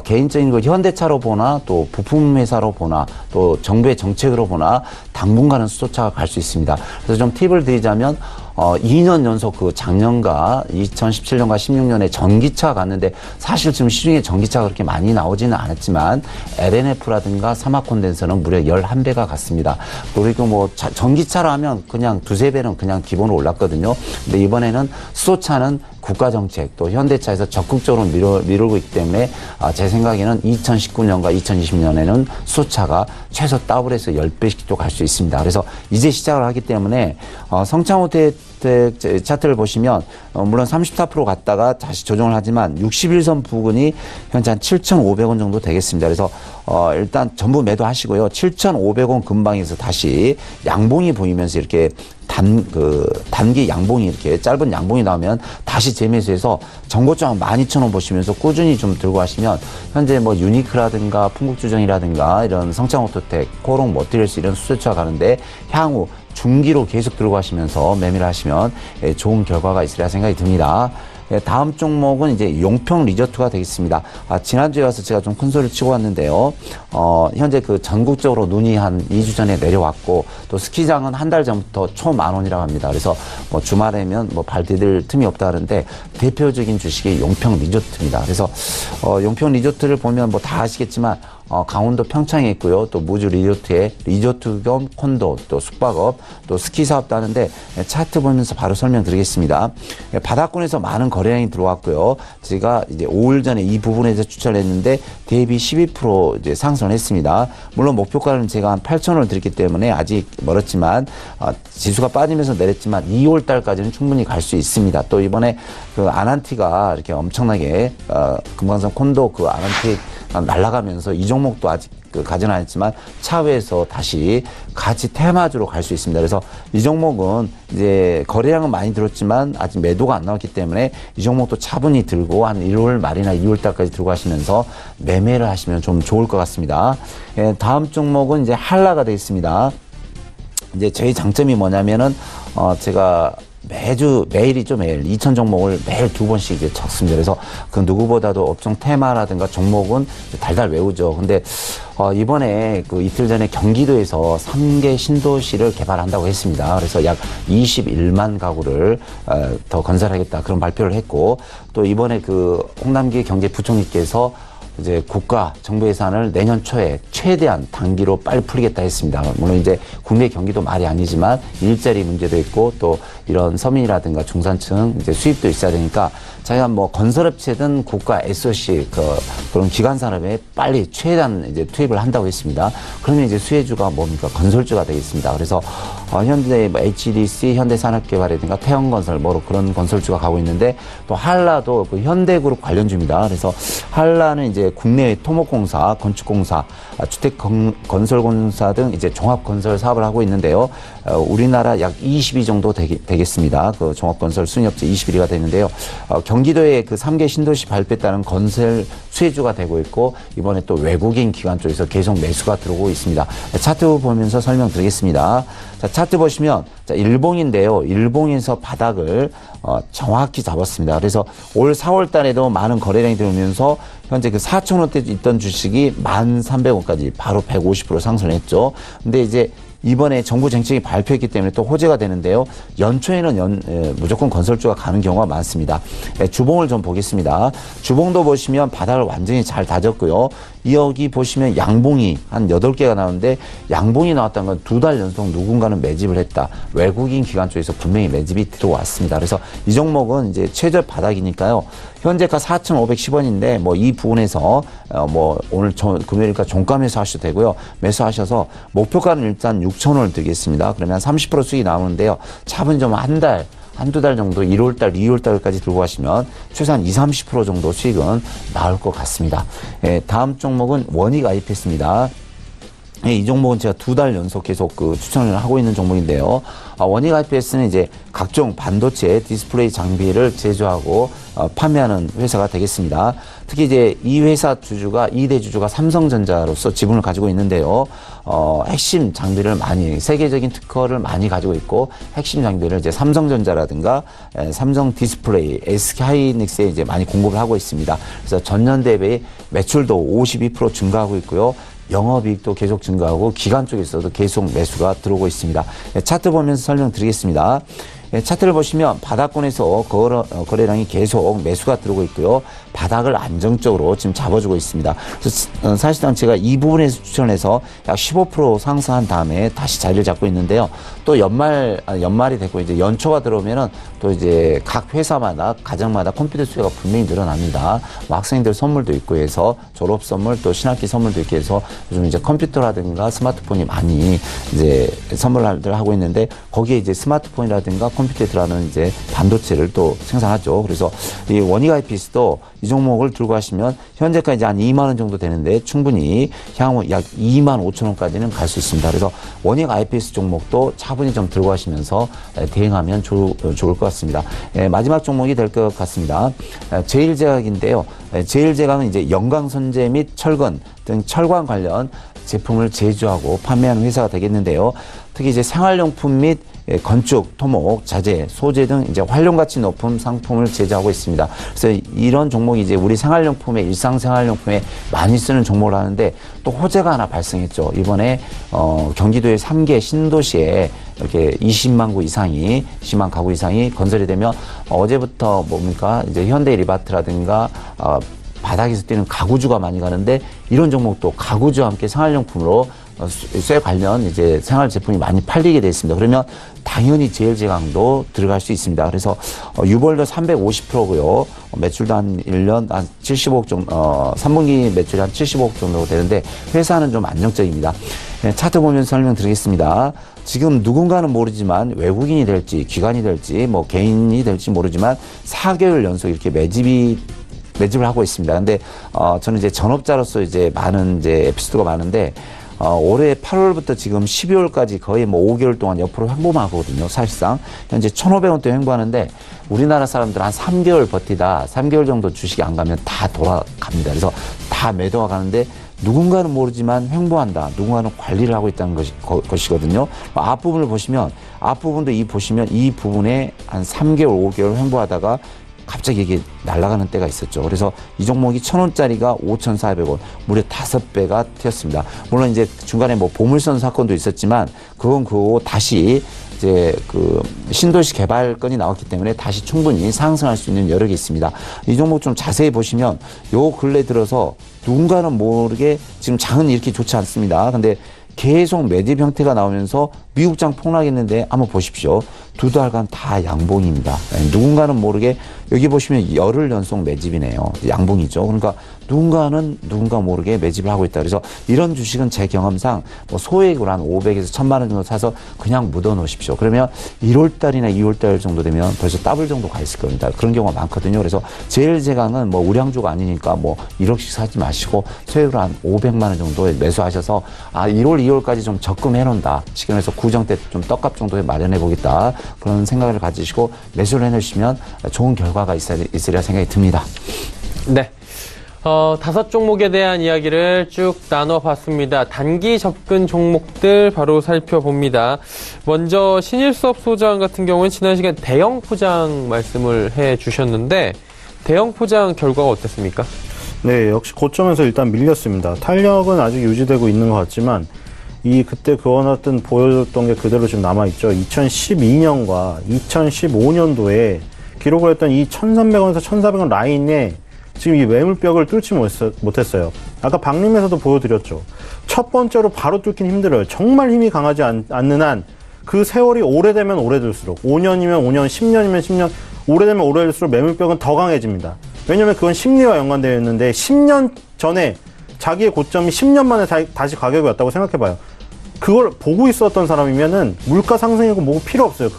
개인적인 그 현대차로 보나 또 부품 회사로 보나 또 정부의 정책으로 보나 당분간은 수소차가 갈 수 있습니다. 그래서 좀 팁을 드리자면 2년 연속 그 작년과 2017년과 16년에 전기차 갔는데 사실 지금 시중에 전기차가 그렇게 많이 나오지는 않았지만 LNF라든가 사막 콘덴서는 무려 11배가 갔습니다. 그리고 뭐 전기차라면 그냥 두세 배는 그냥 기본으로 올랐거든요. 근데 이번에는 수소차는 국가정책 또 현대차에서 적극적으로 미루고 있기 때문에 제 생각에는 2019년과 2020년에는 수소차가 최소 더블에서 10배씩 또 갈 수 있습니다. 그래서 이제 시작을 하기 때문에 성창호텔 차트를 보시면 물론 34% 갔다가 다시 조정을 하지만 61선 부근이 현재 한 7,500원 정도 되겠습니다. 그래서 일단 전부 매도하시고요. 7,500원 근방에서 다시 양봉이 보이면서 이렇게 단기 양봉이 이렇게 짧은 양봉이 나오면 다시 재매수해서 정고점 12,000원 보시면서 꾸준히 좀 들고 가시면 현재 뭐 유니크라든가 풍국주정이라든가 이런 성창오토텍, 코롱, 머티리얼스 이런 수소차가 가는데 향후 중기로 계속 들고 가시면서 매매를 하시면 좋은 결과가 있으리라 생각이 듭니다. 다음 종목은 이제 용평 리조트가 되겠습니다. 지난주에 와서 제가 좀 큰 소리를 치고 왔는데요. 현재 그 전국적으로 눈이 한 2주 전에 내려왔고 또 스키장은 한 달 전부터 초10,000원이라고 합니다. 그래서 뭐 주말에면 뭐 발 디딜 틈이 없다 하는데 대표적인 주식이 용평 리조트입니다. 그래서 용평 리조트를 보면 뭐 다 아시겠지만 강원도 평창에 있고요. 또 무주 리조트에 리조트 겸 콘도, 또 숙박업, 또 스키 사업도 하는데 차트 보면서 바로 설명드리겠습니다. 바닥권에서 많은 거래량이 들어왔고요. 제가 이제 5일 전에 이 부분에서 추천을 했는데 대비 12% 이제 상승했습니다. 물론 목표가는 제가 한 8,000원을 드렸기 때문에 아직 멀었지만 지수가 빠지면서 내렸지만 2월 달까지는 충분히 갈 수 있습니다. 또 이번에 그 아난티가 이렇게 엄청나게 금강산 콘도 그 아난티 날아가면서 이 종목도 아직 가지는 않았지만 차후에서 다시 같이 테마주로 갈 수 있습니다. 그래서 이 종목은 이제 거래량은 많이 들었지만 아직 매도가 안 나왔기 때문에 이 종목도 차분히 들고 한 1월 말이나 2월 달까지 들고 가시면서 매매를 하시면 좀 좋을 것 같습니다. 다음 종목은 이제 한라가 되겠습니다. 이제 저희 장점이 뭐냐면은 제가 매일이죠, 매일. 2,000 종목을 매일 2번씩 이제 적습니다. 그래서 그 누구보다도 업종 테마라든가 종목은 달달 외우죠. 근데, 이번에 그 이틀 전에 경기도에서 3개 신도시를 개발한다고 했습니다. 그래서 약 21만 가구를, 더 건설하겠다. 그런 발표를 했고, 또 이번에 그 홍남기 경제부총리께서 이제 국가 정부 예산을 내년 초에 최대한 단기로 빨리 풀겠다 했습니다. 물론 이제 국내 경기도 말이 아니지만 일자리 문제도 있고 또 이런 서민이라든가 중산층 이제 수입도 있어야 되니까 자기가 뭐 건설업체든 국가 SOC 그런 기관 산업에 빨리 최대한 이제 투입을 한다고 했습니다. 그러면 이제 수혜주가 뭡니까? 건설주가 되겠습니다. 그래서 현재 뭐 HDC, 현대산업개발이라든가 태형건설 뭐 그런 건설주가 가고 있는데 또 한라도 그 현대그룹 관련주입니다. 그래서 한라는 이제 국내 토목공사, 건축공사, 주택건설공사 등 이제 종합건설 사업을 하고 있는데요. 우리나라 약 20위 정도 되겠습니다. 그 종합건설 순위업체 21위가 되는데요. 경기도에 그 3개 신도시 발표했다는 건설 수혜주가 되고 있고 이번에 또 외국인 기관 쪽에서 계속 매수가 들어오고 있습니다. 차트 보면서 설명드리겠습니다. 자, 차트 보시면 자, 일봉인데요. 일봉에서 바닥을 정확히 잡았습니다. 그래서 올 4월 달에도 많은 거래량이 들어오면서 현재 그 4,000원대 있던 주식이 1,300원까지 바로 150% 상승했죠. 근데 이제 이번에 정부 정책이 발표했기 때문에 또 호재가 되는데요. 연초에는 무조건 건설주가 가는 경우가 많습니다. 주봉을 좀 보겠습니다. 주봉도 보시면 바닥을 완전히 잘 다졌고요. 여기 보시면 양봉이 한 8개가 나오는데 양봉이 나왔다는 건 2달 연속 누군가는 매집을 했다. 외국인 기관 쪽에서 분명히 매집이 들어왔습니다. 그래서 이 종목은 이제 최저 바닥이니까요. 현재가 4,510원인데 뭐 이 부분에서 뭐 오늘 금요일이니까 종가 매수하셔도 되고요. 매수하셔서 목표가는 일단 6,000원을 드리겠습니다. 그러면 30% 수익이 나오는데요. 차분히 좀 한두 달 정도 1월달, 2월달까지 들고 가시면 최소한 20, 30% 정도 수익은 나올 것 같습니다. 다음 종목은 원익 IPS입니다. 이 종목은 제가 2달 연속 계속 추천을 하고 있는 종목인데요. 원익 IPS는 이제 각종 반도체 디스플레이 장비를 제조하고 판매하는 회사가 되겠습니다. 특히 이제 이 회사 주주가 2대 주주가 삼성전자로서 지분을 가지고 있는데요. 핵심 장비를 많이 세계적인 특허를 많이 가지고 있고 핵심 장비를 이제 삼성전자라든가 삼성 디스플레이, SK 하이닉스에 이제 많이 공급을 하고 있습니다. 그래서 전년 대비 매출도 52% 증가하고 있고요. 영업이익도 계속 증가하고 기관 쪽에서도 계속 매수가 들어오고 있습니다. 차트 보면서 설명드리겠습니다. 차트를 보시면 바닥권에서 거래량이 계속 매수가 들어오고 있고요. 바닥을 안정적으로 지금 잡아주고 있습니다. 그래서 사실상 제가 이 부분에서 추천해서 약 15% 상승한 다음에 다시 자리를 잡고 있는데요. 또 연말이 됐고 이제 연초가 들어오면은 또 이제 각 회사마다 가정마다 컴퓨터 수요가 분명히 늘어납니다. 뭐 학생들 선물도 있고 해서 졸업 선물 또 신학기 선물도 있고 해서 요즘 이제 컴퓨터라든가 스마트폰이 많이 이제 선물을 하고 있는데 거기에 이제 스마트폰이라든가 컴퓨터에 들어가는 이제 반도체를 또 생산하죠. 그래서 이 원익 IPS도 이 종목을 들고 가시면 현재까지 한 2만 원 정도 되는데 충분히 향후 약 2만 5천 원까지는 갈 수 있습니다. 그래서 원익 IPS 종목도 차분히 좀 들고 가시면서 대응하면 좋을 것 같습니다. 마지막 종목이 될 것 같습니다. 제일제약인데요. 제일제약은 이제 영광선제 및 철근 등 철관 관련 제품을 제조하고 판매하는 회사가 되겠는데요. 특히 이제 생활용품 및 건축, 토목, 자재, 소재 등 이제 활용 가치 높은 상품을 제조하고 있습니다. 그래서 이런 종목이 이제 우리 생활용품에 일상생활용품에 많이 쓰는 종목을 하는데 또 호재가 하나 발생했죠. 이번에 경기도의 3개 신도시에 이렇게 20만 가구 이상이 건설이 되면 어제부터 뭡니까? 이제 현대 리바트라든가 바닥에서 뛰는 가구주가 많이 가는데 이런 종목도 가구주와 함께 생활용품으로 쇠 관련 이제 생활 제품이 많이 팔리게 돼 있습니다. 그러면 당연히 제일제강도 들어갈 수 있습니다. 그래서 유볼도 350%고요. 매출도 한 1년 한 75억 정도, 3분기 매출이 한 75억 정도 되는데 회사는 좀 안정적입니다. 차트 보면서 설명드리겠습니다. 지금 누군가는 모르지만 외국인이 될지 기관이 될지 뭐 개인이 될지 모르지만 4개월 연속 이렇게 매집을 하고 있습니다. 근데 저는 이제 전업자로서 이제 많은 이제 에피소드가 많은데 올해 8월부터 지금 12월까지 거의 뭐 5개월 동안 옆으로 횡보만 하거든요. 사실상 현재 1,500원대 횡보하는데 우리나라 사람들 한 3개월 버티다 3개월 정도 주식이 안 가면 다 돌아갑니다. 그래서 다 매도가 가는데 누군가는 모르지만 횡보한다. 누군가는 관리를 하고 있다는 것이거든요. 앞부분을 보시면 앞부분도 보시면 이 부분에 한 3개월 5개월 횡보하다가 갑자기 이게 날아가는 때가 있었죠. 그래서 이 종목이 1,000원짜리가 5,400원, 무려 5배가 튀었습니다. 물론 이제 중간에 뭐 보물선 사건도 있었지만 그건 그거 다시 이제 그 신도시 개발 건이 나왔기 때문에 다시 충분히 상승할 수 있는 여력이 있습니다. 이 종목 좀 자세히 보시면 요 근래 들어서 누군가는 모르게 지금 장은 이렇게 좋지 않습니다. 근데 계속 매집 형태가 나오면서 미국장 폭락했는데 한번 보십시오. 2달간 다 양봉입니다. 누군가는 모르게 여기 보시면 열흘 연속 매집이네요. 양봉이죠. 그러니까 누군가 모르게 매집을 하고 있다. 그래서 이런 주식은 제 경험상 뭐 소액으로 한 500에서 1,000만 원 정도 사서 그냥 묻어 놓으십시오. 그러면 1월달이나 2월달 정도 되면 벌써 더블 정도 가 있을 겁니다. 그런 경우가 많거든요. 그래서 제일제강은 뭐 우량주가 아니니까 뭐 1억씩 사지 마시고 소액으로 한 500만 원 정도에 매수하셔서 1월, 2월까지 좀 적금해 놓는다. 시간에서 구정 때 좀 떡값 정도에 마련해 보겠다. 그런 생각을 가지시고 매수를 해놓으시면 좋은 결과가 있으리라 생각이 듭니다. 네. 5종목에 대한 이야기를 쭉 나눠봤습니다. 단기 접근 종목들 바로 살펴봅니다. 먼저 신일수업 소장 같은 경우는 지난 시간 대형 포장 말씀을 해주셨는데 대형 포장 결과가 어땠습니까? 네, 역시 고점에서 일단 밀렸습니다. 탄력은 아직 유지되고 있는 것 같지만 그때 그어놨던 보여줬던 게 그대로 지금 남아있죠. 2012년과 2015년도에 기록을 했던 이 1,300원에서 1,400원 라인에 지금 이 매물벽을 뚫지 못했어요. 아까 박림에서도 보여드렸죠. 첫 번째로 바로 뚫긴 힘들어요. 정말 힘이 강하지 않는 한 그 세월이 오래되면 오래될수록 5년이면 5년, 10년이면 10년 오래되면 오래될수록 매물벽은 더 강해집니다. 왜냐면 그건 심리와 연관되어 있는데 10년 전에 자기의 고점이 10년 만에 다시 가격이 왔다고 생각해봐요. 그걸 보고 있었던 사람이면은 물가 상승이고 뭐고 필요 없어요.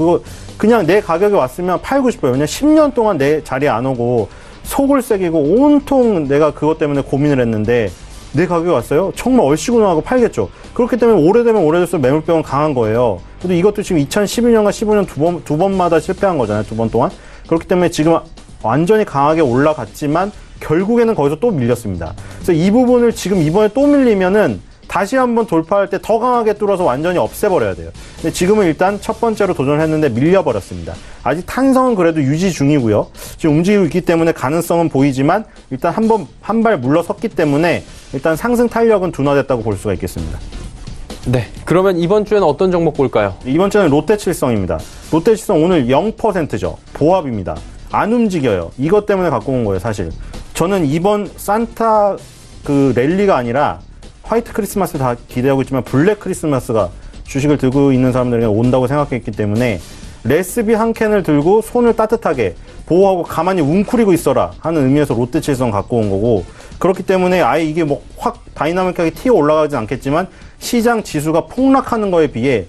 그냥 내 가격이 왔으면 팔고 싶어요. 왜냐면 10년 동안 내 자리에 안 오고 속을 새기고 온통 내가 그것 때문에 고민을 했는데 내 가격이 왔어요? 정말 얼씨구나 하고 팔겠죠. 그렇기 때문에 오래되면 오래될수록 매물병은 강한 거예요. 근데 이것도 지금 2012년과 15년 두 번마다 실패한 거잖아요. 2번 동안. 그렇기 때문에 지금 완전히 강하게 올라갔지만 결국에는 거기서 또 밀렸습니다. 그래서 이 부분을 지금 이번에 또 밀리면은 다시 한번 돌파할 때 더 강하게 뚫어서 완전히 없애버려야 돼요. 근데 지금은 일단 첫 번째로 도전을 했는데 밀려버렸습니다. 아직 탄성은 그래도 유지 중이고요. 지금 움직이고 있기 때문에 가능성은 보이지만 일단 한 발 물러섰기 때문에 일단 상승 탄력은 둔화됐다고 볼 수가 있겠습니다. 네. 그러면 이번 주에는 어떤 종목 볼까요? 이번 주는 롯데칠성입니다. 롯데칠성 오늘 0%죠. 보합입니다. 안 움직여요. 이것 때문에 갖고 온 거예요, 사실. 저는 이번 산타 그 랠리가 아니라 화이트 크리스마스 다 기대하고 있지만 블랙 크리스마스가 주식을 들고 있는 사람들에게 온다고 생각했기 때문에 레시피 한 캔을 들고 손을 따뜻하게 보호하고 가만히 웅크리고 있어라 하는 의미에서 롯데칠성 갖고 온 거고, 그렇기 때문에 아예 이게 뭐 확 다이나믹하게 튀어 올라가진 않겠지만 시장 지수가 폭락하는 거에 비해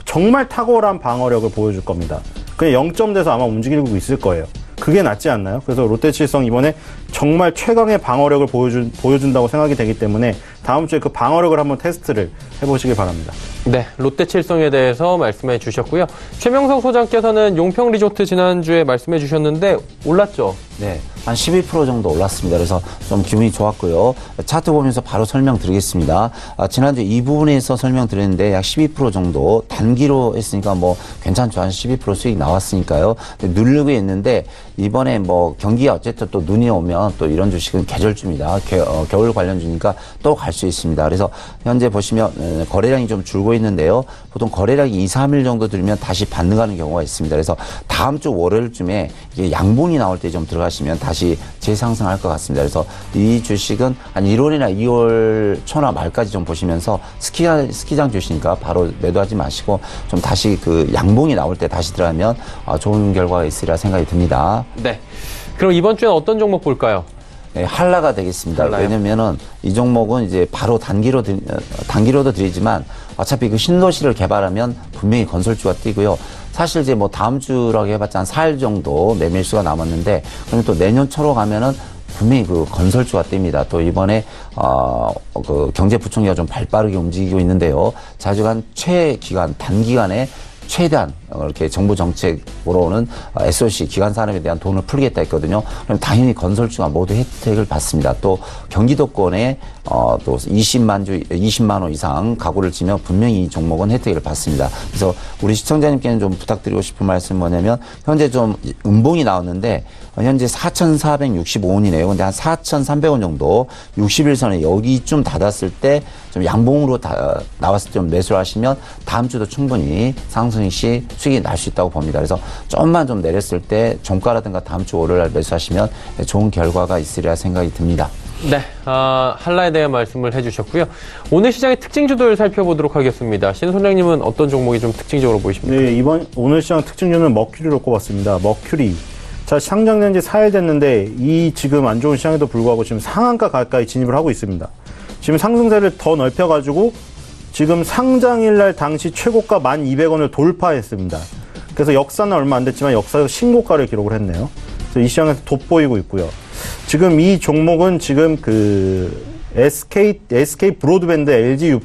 정말 탁월한 방어력을 보여줄 겁니다. 그냥 0점대에서 아마 움직이고 있을 거예요. 그게 낫지 않나요? 그래서 롯데칠성 이번에 정말 최강의 방어력을 보여준다고 생각이 되기 때문에 다음 주에 그 방어력을 한번 테스트를 해보시길 바랍니다. 네, 롯데칠성에 대해서 말씀해 주셨고요. 최명성 소장께서는 용평리조트 지난주에 말씀해 주셨는데 올랐죠? 네, 한 12% 정도 올랐습니다. 그래서 좀 기분이 좋았고요. 차트 보면서 바로 설명드리겠습니다. 지난주 이 부분에서 설명드렸는데 약 12% 정도 단기로 했으니까 뭐 괜찮죠. 한 12% 수익 나왔으니까요. 누르고 있는데 이번에 뭐 경기가 어쨌든 또 눈이 오면 또 이런 주식은 계절주입니다. 겨울 관련주니까 또 갈 수 있습니다. 그래서 현재 보시면 거래량이 좀 줄고 있는데요. 보통 거래량이 2, 3일 정도 들면 다시 반등하는 경우가 있습니다. 그래서 다음 주 월요일쯤에 이게 양봉이 나올 때 좀 들어가시면 다시 재상승할 것 같습니다. 그래서 이 주식은 한 1월이나 2월 초나 말까지 좀 보시면서 스키장 주시니까 바로 매도하지 마시고 좀 다시 그 양봉이 나올 때 다시 들어가면 좋은 결과가 있으리라 생각이 듭니다. 네. 그럼 이번 주에는 어떤 종목 볼까요? 네, 한라가 되겠습니다. 한라요? 왜냐면은 이 종목은 이제 바로 단기로도 드리지만 어차피 그 신도시를 개발하면 분명히 건설주가 뛰고요. 사실 이제 뭐 다음 주라고 해봤자 한 4일 정도 매매수가 남았는데, 그러면 또 내년 초로 가면은 분명히 그 건설주가 뜹니다. 또 이번에 그 경제부총리가 좀 발빠르게 움직이고 있는데요. 자주간 최기간 단기간에 최대한 이렇게 정부 정책으로는 SOC 기관 산업에 대한 돈을 풀겠다 했거든요. 그럼 당연히 건설주가 모두 혜택을 받습니다. 또 경기도권에 또 20만 호 이상 가구를 지면 분명히 이 종목은 혜택을 받습니다. 그래서 우리 시청자님께는 좀 부탁드리고 싶은 말씀은 뭐냐면, 현재 좀 음봉이 나왔는데 현재 4,465원이네요. 근데 한 4,300원 정도 60일선에 여기쯤 닫았을 때 좀 양봉으로 나왔을 때 좀 매수를 하시면 다음 주도 충분히 상승 시 수익이 날 수 있다고 봅니다. 그래서 좀만 좀 내렸을 때 종가라든가 다음 주 월요일 날 매수하시면 좋은 결과가 있으리라 생각이 듭니다. 네, 한라에 대한 말씀을 해주셨고요. 오늘 시장의 특징주들 살펴보도록 하겠습니다. 신 소장님은 어떤 종목이 좀 특징적으로 보이십니까? 네, 오늘 시장 특징주는 머큐리로 꼽았습니다. 머큐리. 자, 상장된 지 4일 됐는데 이 지금 안 좋은 시장에도 불구하고 지금 상한가 가까이 진입을 하고 있습니다. 지금 상승세를 더 넓혀가지고 지금 상장일 날 당시 최고가 1,200원을 돌파했습니다. 그래서 역사는 얼마 안 됐지만 역사적 신고가를 기록을 했네요. 그래서 이 시장에서 돋보이고 있고요. 지금 이 종목은 지금 그 SK 브로드밴드, LG U+,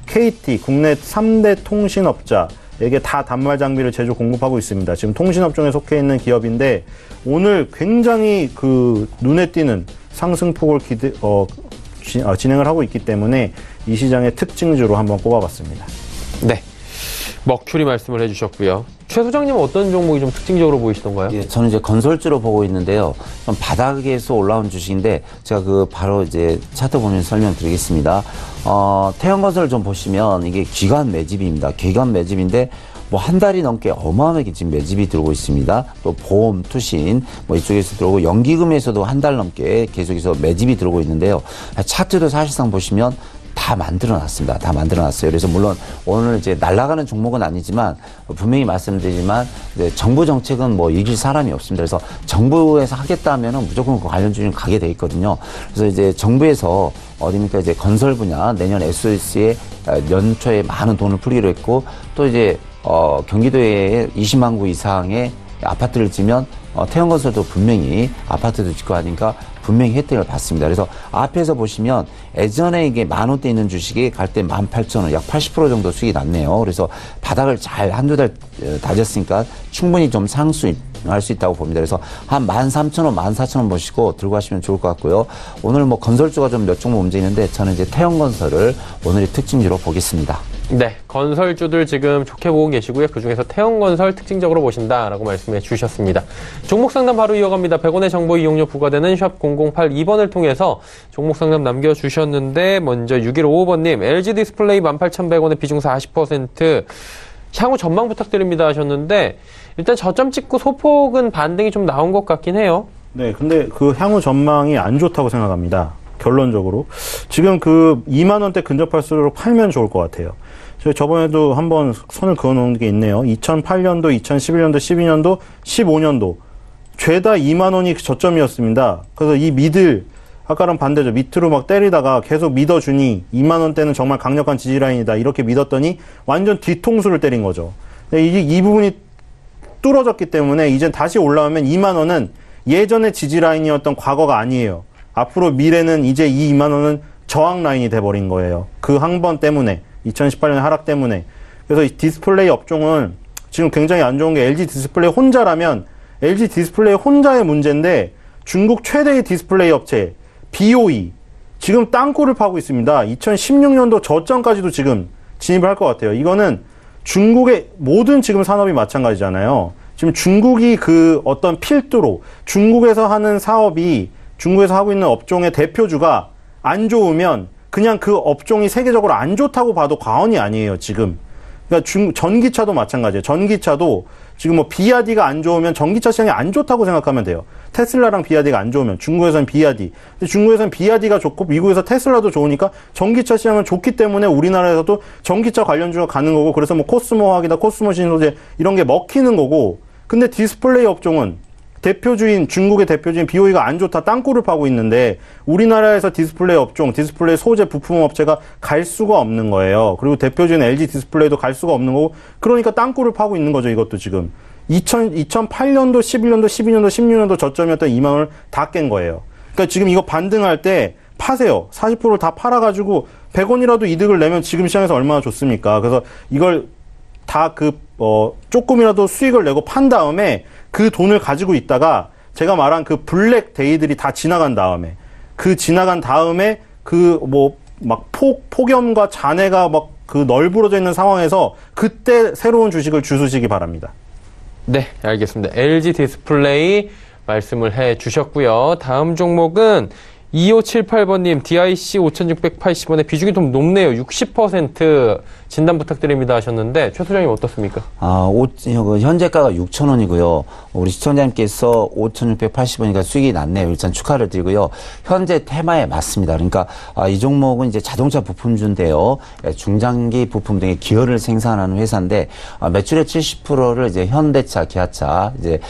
KT 국내 3대 통신업자에게 다 단말 장비를 제조 공급하고 있습니다. 지금 통신업종에 속해 있는 기업인데 오늘 굉장히 그 눈에 띄는 상승폭을 진행을 하고 있기 때문에 이 시장의 특징주로 한번 꼽아봤습니다. 네, 머큐리 말씀을 해주셨고요. 최 소장님은 어떤 종목이 좀 특징적으로 보이시던가요? 예, 저는 이제 건설주로 보고 있는데요. 좀 바닥에서 올라온 주식인데 제가 그 바로 이제 차트 보면서 설명드리겠습니다. 태양건설 좀 보시면 이게 기관 매집입니다. 기관 매집인데 뭐 한 달이 넘게 어마어마하게 지금 매집이 들어오고 있습니다. 또 보험, 투신 뭐 이쪽에서 들어오고 연기금에서도 한 달 넘게 계속해서 매집이 들어오고 있는데요. 차트도 사실상 보시면 다 만들어놨습니다. 다 만들어놨어요. 그래서 물론 오늘 이제 날아가는 종목은 아니지만 분명히 말씀드리지만 이제 정부 정책은 뭐 이길 사람이 없습니다. 그래서 정부에서 하겠다 하면은 무조건 그 관련 주는 가게 돼 있거든요. 그래서 이제 정부에서 어디입니까 이제 건설 분야 내년 SOS에 연초에 많은 돈을 풀기로 했고, 또 이제 경기도에 20만 구 이상의 아파트를 지면 태양건설도 분명히 아파트도 짓고 하니까 분명히 혜택을 받습니다. 그래서 앞에서 보시면 예전에 이게 10,000원대 있는 주식이 갈 때 18,000원, 약 80% 정도 수익이 났네요. 그래서 바닥을 잘 한두 달 다졌으니까 충분히 좀 상승할 수 있다고 봅니다. 그래서 한 13,000원, 14,000원 보시고 들고 가시면 좋을 것 같고요. 오늘 뭐 건설주가 좀 몇 종목 움직이는데 저는 이제 태양건설을 오늘의 특징주로 보겠습니다. 네, 건설주들 지금 좋게 보고 계시고요. 그중에서 태형건설 특징적으로 보신다라고 말씀해 주셨습니다. 종목 상담 바로 이어갑니다. 100원의 정보 이용료 부과되는 샵 0082번을 통해서 종목 상담 남겨주셨는데 먼저 6155번님 LG 디스플레이 18,100원의 비중사 40% 향후 전망 부탁드립니다 하셨는데 일단 저점 찍고 소폭은 반등이 좀 나온 것 같긴 해요. 네, 근데 그 향후 전망이 안 좋다고 생각합니다. 결론적으로. 지금 그 2만 원대 근접할수록 팔면 좋을 것 같아요. 저번에도 한번 선을 그어놓은 게 있네요. 2008년도, 2011년도, 12년도, 15년도 죄다 2만 원이 저점이었습니다. 그래서 이 아까랑 반대죠. 밑으로 막 때리다가 계속 믿어주니 2만 원대는 정말 강력한 지지라인이다. 이렇게 믿었더니 완전 뒤통수를 때린 거죠. 이 부분이 뚫어졌기 때문에 이젠 다시 올라오면 2만 원은 예전의 지지라인이었던 과거가 아니에요. 앞으로 미래는 이제 이 2만 원은 저항 라인이 돼버린 거예요. 그 한 번 때문에. 2018년 하락 때문에. 그래서 이 디스플레이 업종은 지금 굉장히 안 좋은 게 LG 디스플레이 혼자라면 LG 디스플레이 혼자의 문제인데 중국 최대의 디스플레이 업체 BOE 지금 땅굴을 파고 있습니다. 2016년도 저점까지도 지금 진입을 할 것 같아요. 이거는 중국의 모든 지금 산업이 마찬가지잖아요. 지금 중국이 그 어떤 필두로 중국에서 하는 사업이 중국에서 하고 있는 업종의 대표주가 안 좋으면 그냥 그 업종이 세계적으로 안 좋다고 봐도 과언이 아니에요, 지금. 그러니까 전기차도 마찬가지예요. 전기차도 지금 뭐 비아디가 안 좋으면 전기차 시장이 안 좋다고 생각하면 돼요. 테슬라랑 비아디가 안 좋으면 중국에서는 비아디. 근데 중국에서는 비아디가 좋고 미국에서 테슬라도 좋으니까 전기차 시장은 좋기 때문에 우리나라에서도 전기차 관련주가 가는 거고 그래서 뭐 코스모화학이다, 코스모 신소재 이런 게 먹히는 거고 근데 디스플레이 업종은 중국의 대표주인 BOE가 안 좋다, 땅굴을 파고 있는데 우리나라에서 디스플레이 업종, 디스플레이 소재 부품 업체가 갈 수가 없는 거예요. 그리고 대표주인 LG 디스플레이도 갈 수가 없는 거고 그러니까 땅굴을 파고 있는 거죠, 이것도 지금. 2008년도, 11년도, 12년도, 16년도 저점이었던 2만 원을 다 깬 거예요. 그러니까 지금 이거 반등할 때 파세요. 40%를 다 팔아가지고 100원이라도 이득을 내면 지금 시장에서 얼마나 좋습니까? 그래서 이걸 다 조금이라도 수익을 내고 판 다음에 그 돈을 가지고 있다가 제가 말한 그 블랙 데이들이 다 지나간 다음에 폭염과 잔해가 막 그 널브러져 있는 상황에서 그때 새로운 주식을 주시기 바랍니다. 네, 알겠습니다. LG 디스플레이 말씀을 해 주셨고요. 다음 종목은 2578번님, DIC 5,680원의 비중이 좀 높네요. 60% 진단 부탁드립니다 하셨는데, 최 소장님 어떻습니까? 현재가가 6,000원이고요. 우리 시청자님께서 5,680원이니까 수익이 났네요. 일단 축하를 드리고요. 현재 테마에 맞습니다. 그러니까, 이 종목은 이제 자동차 부품주인데요. 중장기 부품 등의 기어를 생산하는 회사인데, 매출의 70%를 이제 현대차, 기아차, 이제,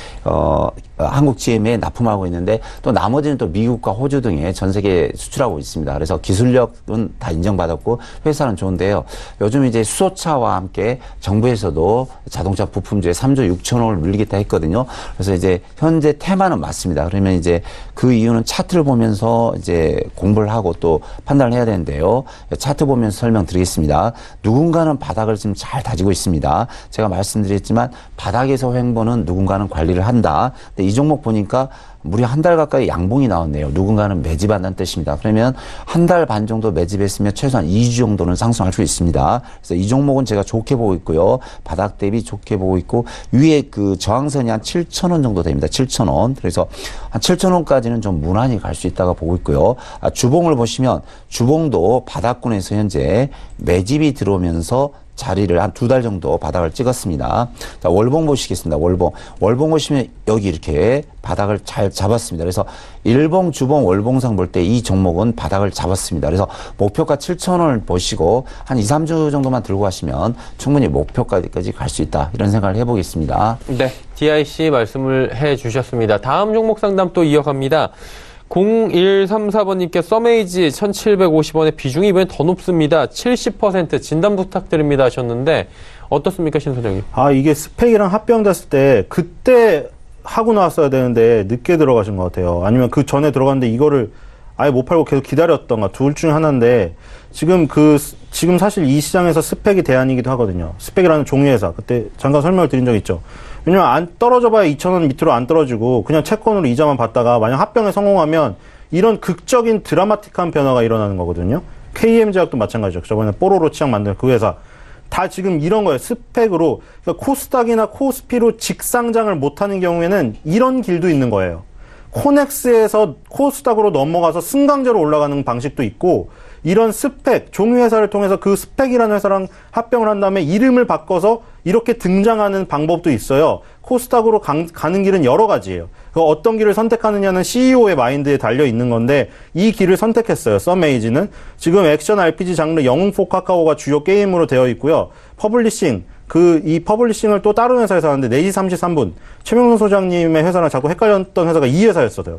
한국 GM에 납품하고 있는데 또 나머지는 또 미국과 호주 등에 전 세계에 수출하고 있습니다. 그래서 기술력은 다 인정받았고 회사는 좋은데요. 요즘 이제 수소차와 함께 정부에서도 자동차 부품주에 3조 6천억을 물리겠다 했거든요. 그래서 이제 현재 테마는 맞습니다. 그러면 이제 그 이유는 차트를 보면서 이제 공부를 하고 또 판단을 해야 되는데요. 차트 보면서 설명드리겠습니다. 누군가는 바닥을 지금 잘 다지고 있습니다. 제가 말씀드렸지만 바닥에서 횡보는 누군가는 관리를 한다. 이 종목 보니까 무려 한 달 가까이 양봉이 나왔네요. 누군가는 매집한다는 뜻입니다. 그러면 한 달 반 정도 매집했으면 최소한 2주 정도는 상승할 수 있습니다. 그래서 이 종목은 제가 좋게 보고 있고요. 바닥 대비 좋게 보고 있고 위에 그 저항선이 한 7,000원 정도 됩니다. 7,000원. 그래서 한 7,000원까지는 좀 무난히 갈 수 있다고 보고 있고요. 주봉을 보시면 주봉도 바닥권에서 현재 매집이 들어오면서 자리를 한 2달 정도 바닥을 찍었습니다. 자, 월봉 보시겠습니다. 월봉 보시면 여기 이렇게 바닥을 잘 잡았습니다. 그래서 일봉, 주봉, 월봉상 볼 때 이 종목은 바닥을 잡았습니다. 그래서 목표가 7,000원을 보시고 한 2, 3주 정도만 들고 가시면 충분히 목표까지 갈 수 있다. 이런 생각을 해보겠습니다. 네, DIC 말씀을 해 주셨습니다. 다음 종목 상담 또 이어갑니다. 0134번님께 서메이지 1,750원의 비중이 이번엔 더 높습니다. 70% 진단 부탁드립니다 하셨는데 어떻습니까, 신 소장님? 이게 스펙이랑 합병됐을 때 그때 하고 나왔어야 되는데 늦게 들어가신 것 같아요. 아니면 그 전에 들어갔는데 이거를 아예 못 팔고 계속 기다렸던가 둘 중에 하나인데 지금 사실 이 시장에서 스펙이 대안이기도 하거든요. 스펙이라는 종이회사. 그때 잠깐 설명을 드린 적 있죠. 왜냐면 안 떨어져 봐야 2,000원 밑으로 안 떨어지고 그냥 채권으로 이자만 받다가 만약 합병에 성공하면 이런 극적인 드라마틱한 변화가 일어나는 거거든요. KM제약도 마찬가지죠. 저번에 뽀로로 치약 만든 그 회사. 다 지금 이런 거예요. 스펙으로. 그러니까 코스닥이나 코스피로 직상장을 못하는 경우에는 이런 길도 있는 거예요. 코넥스에서 코스닥으로 넘어가서 승강제로 올라가는 방식도 있고, 이런 스펙, 종이회사를 통해서 그 스펙이라는 회사랑 합병을 한 다음에 이름을 바꿔서 이렇게 등장하는 방법도 있어요. 코스닥으로 가는 길은 여러 가지예요. 어떤 길을 선택하느냐는 CEO의 마인드에 달려 있는 건데, 이 길을 선택했어요. 썸에이지는. 지금 액션 RPG 장르 영웅 포 카카오가 주요 게임으로 되어 있고요. 퍼블리싱, 이 퍼블리싱을 또 다른 회사에서 하는데 4시 33분. 최명선 소장님의 회사랑 자꾸 헷갈렸던 회사가 이 회사였어요.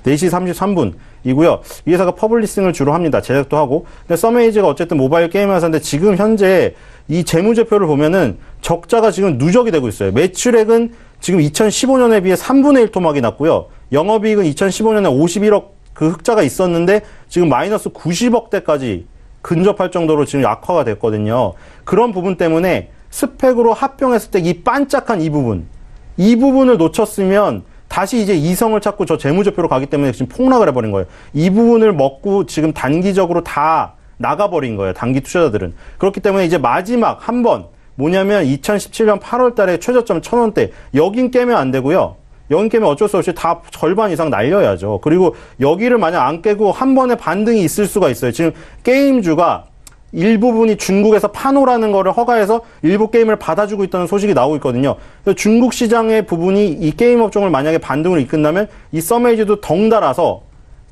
4시 33분이고요. 이 회사가 퍼블리싱을 주로 합니다. 제작도 하고. 근데 썸에이지가 어쨌든 모바일 게임 회사인데 지금 현재 이 재무제표를 보면은 적자가 지금 누적이 되고 있어요. 매출액은 지금 2015년에 비해 3분의 1 토막이 났고요. 영업이익은 2015년에 51억 그 흑자가 있었는데 지금 마이너스 90억대까지 근접할 정도로 지금 악화가 됐거든요. 그런 부분 때문에 스펙으로 합병했을 때 이 반짝한 이 부분을 놓쳤으면 다시 이제 이성을 찾고 저 재무제표로 가기 때문에 지금 폭락을 해버린 거예요. 이 부분을 먹고 지금 단기적으로 다 나가버린 거예요. 단기 투자자들은. 그렇기 때문에 이제 마지막 한 번 뭐냐면 2017년 8월 달에 최저점 1,000원대. 여긴 깨면 안 되고요. 여긴 깨면 어쩔 수 없이 다 절반 이상 날려야죠. 그리고 여기를 만약 안 깨고 한 번에 반등이 있을 수가 있어요. 지금 게임주가 일부분이 중국에서 파노라는 거를 허가해서 일부 게임을 받아주고 있다는 소식이 나오고 있거든요. 그래서 중국 시장의 부분이 이 게임 업종을 만약에 반등으로 이끈다면 이 썸에이지도 덩달아서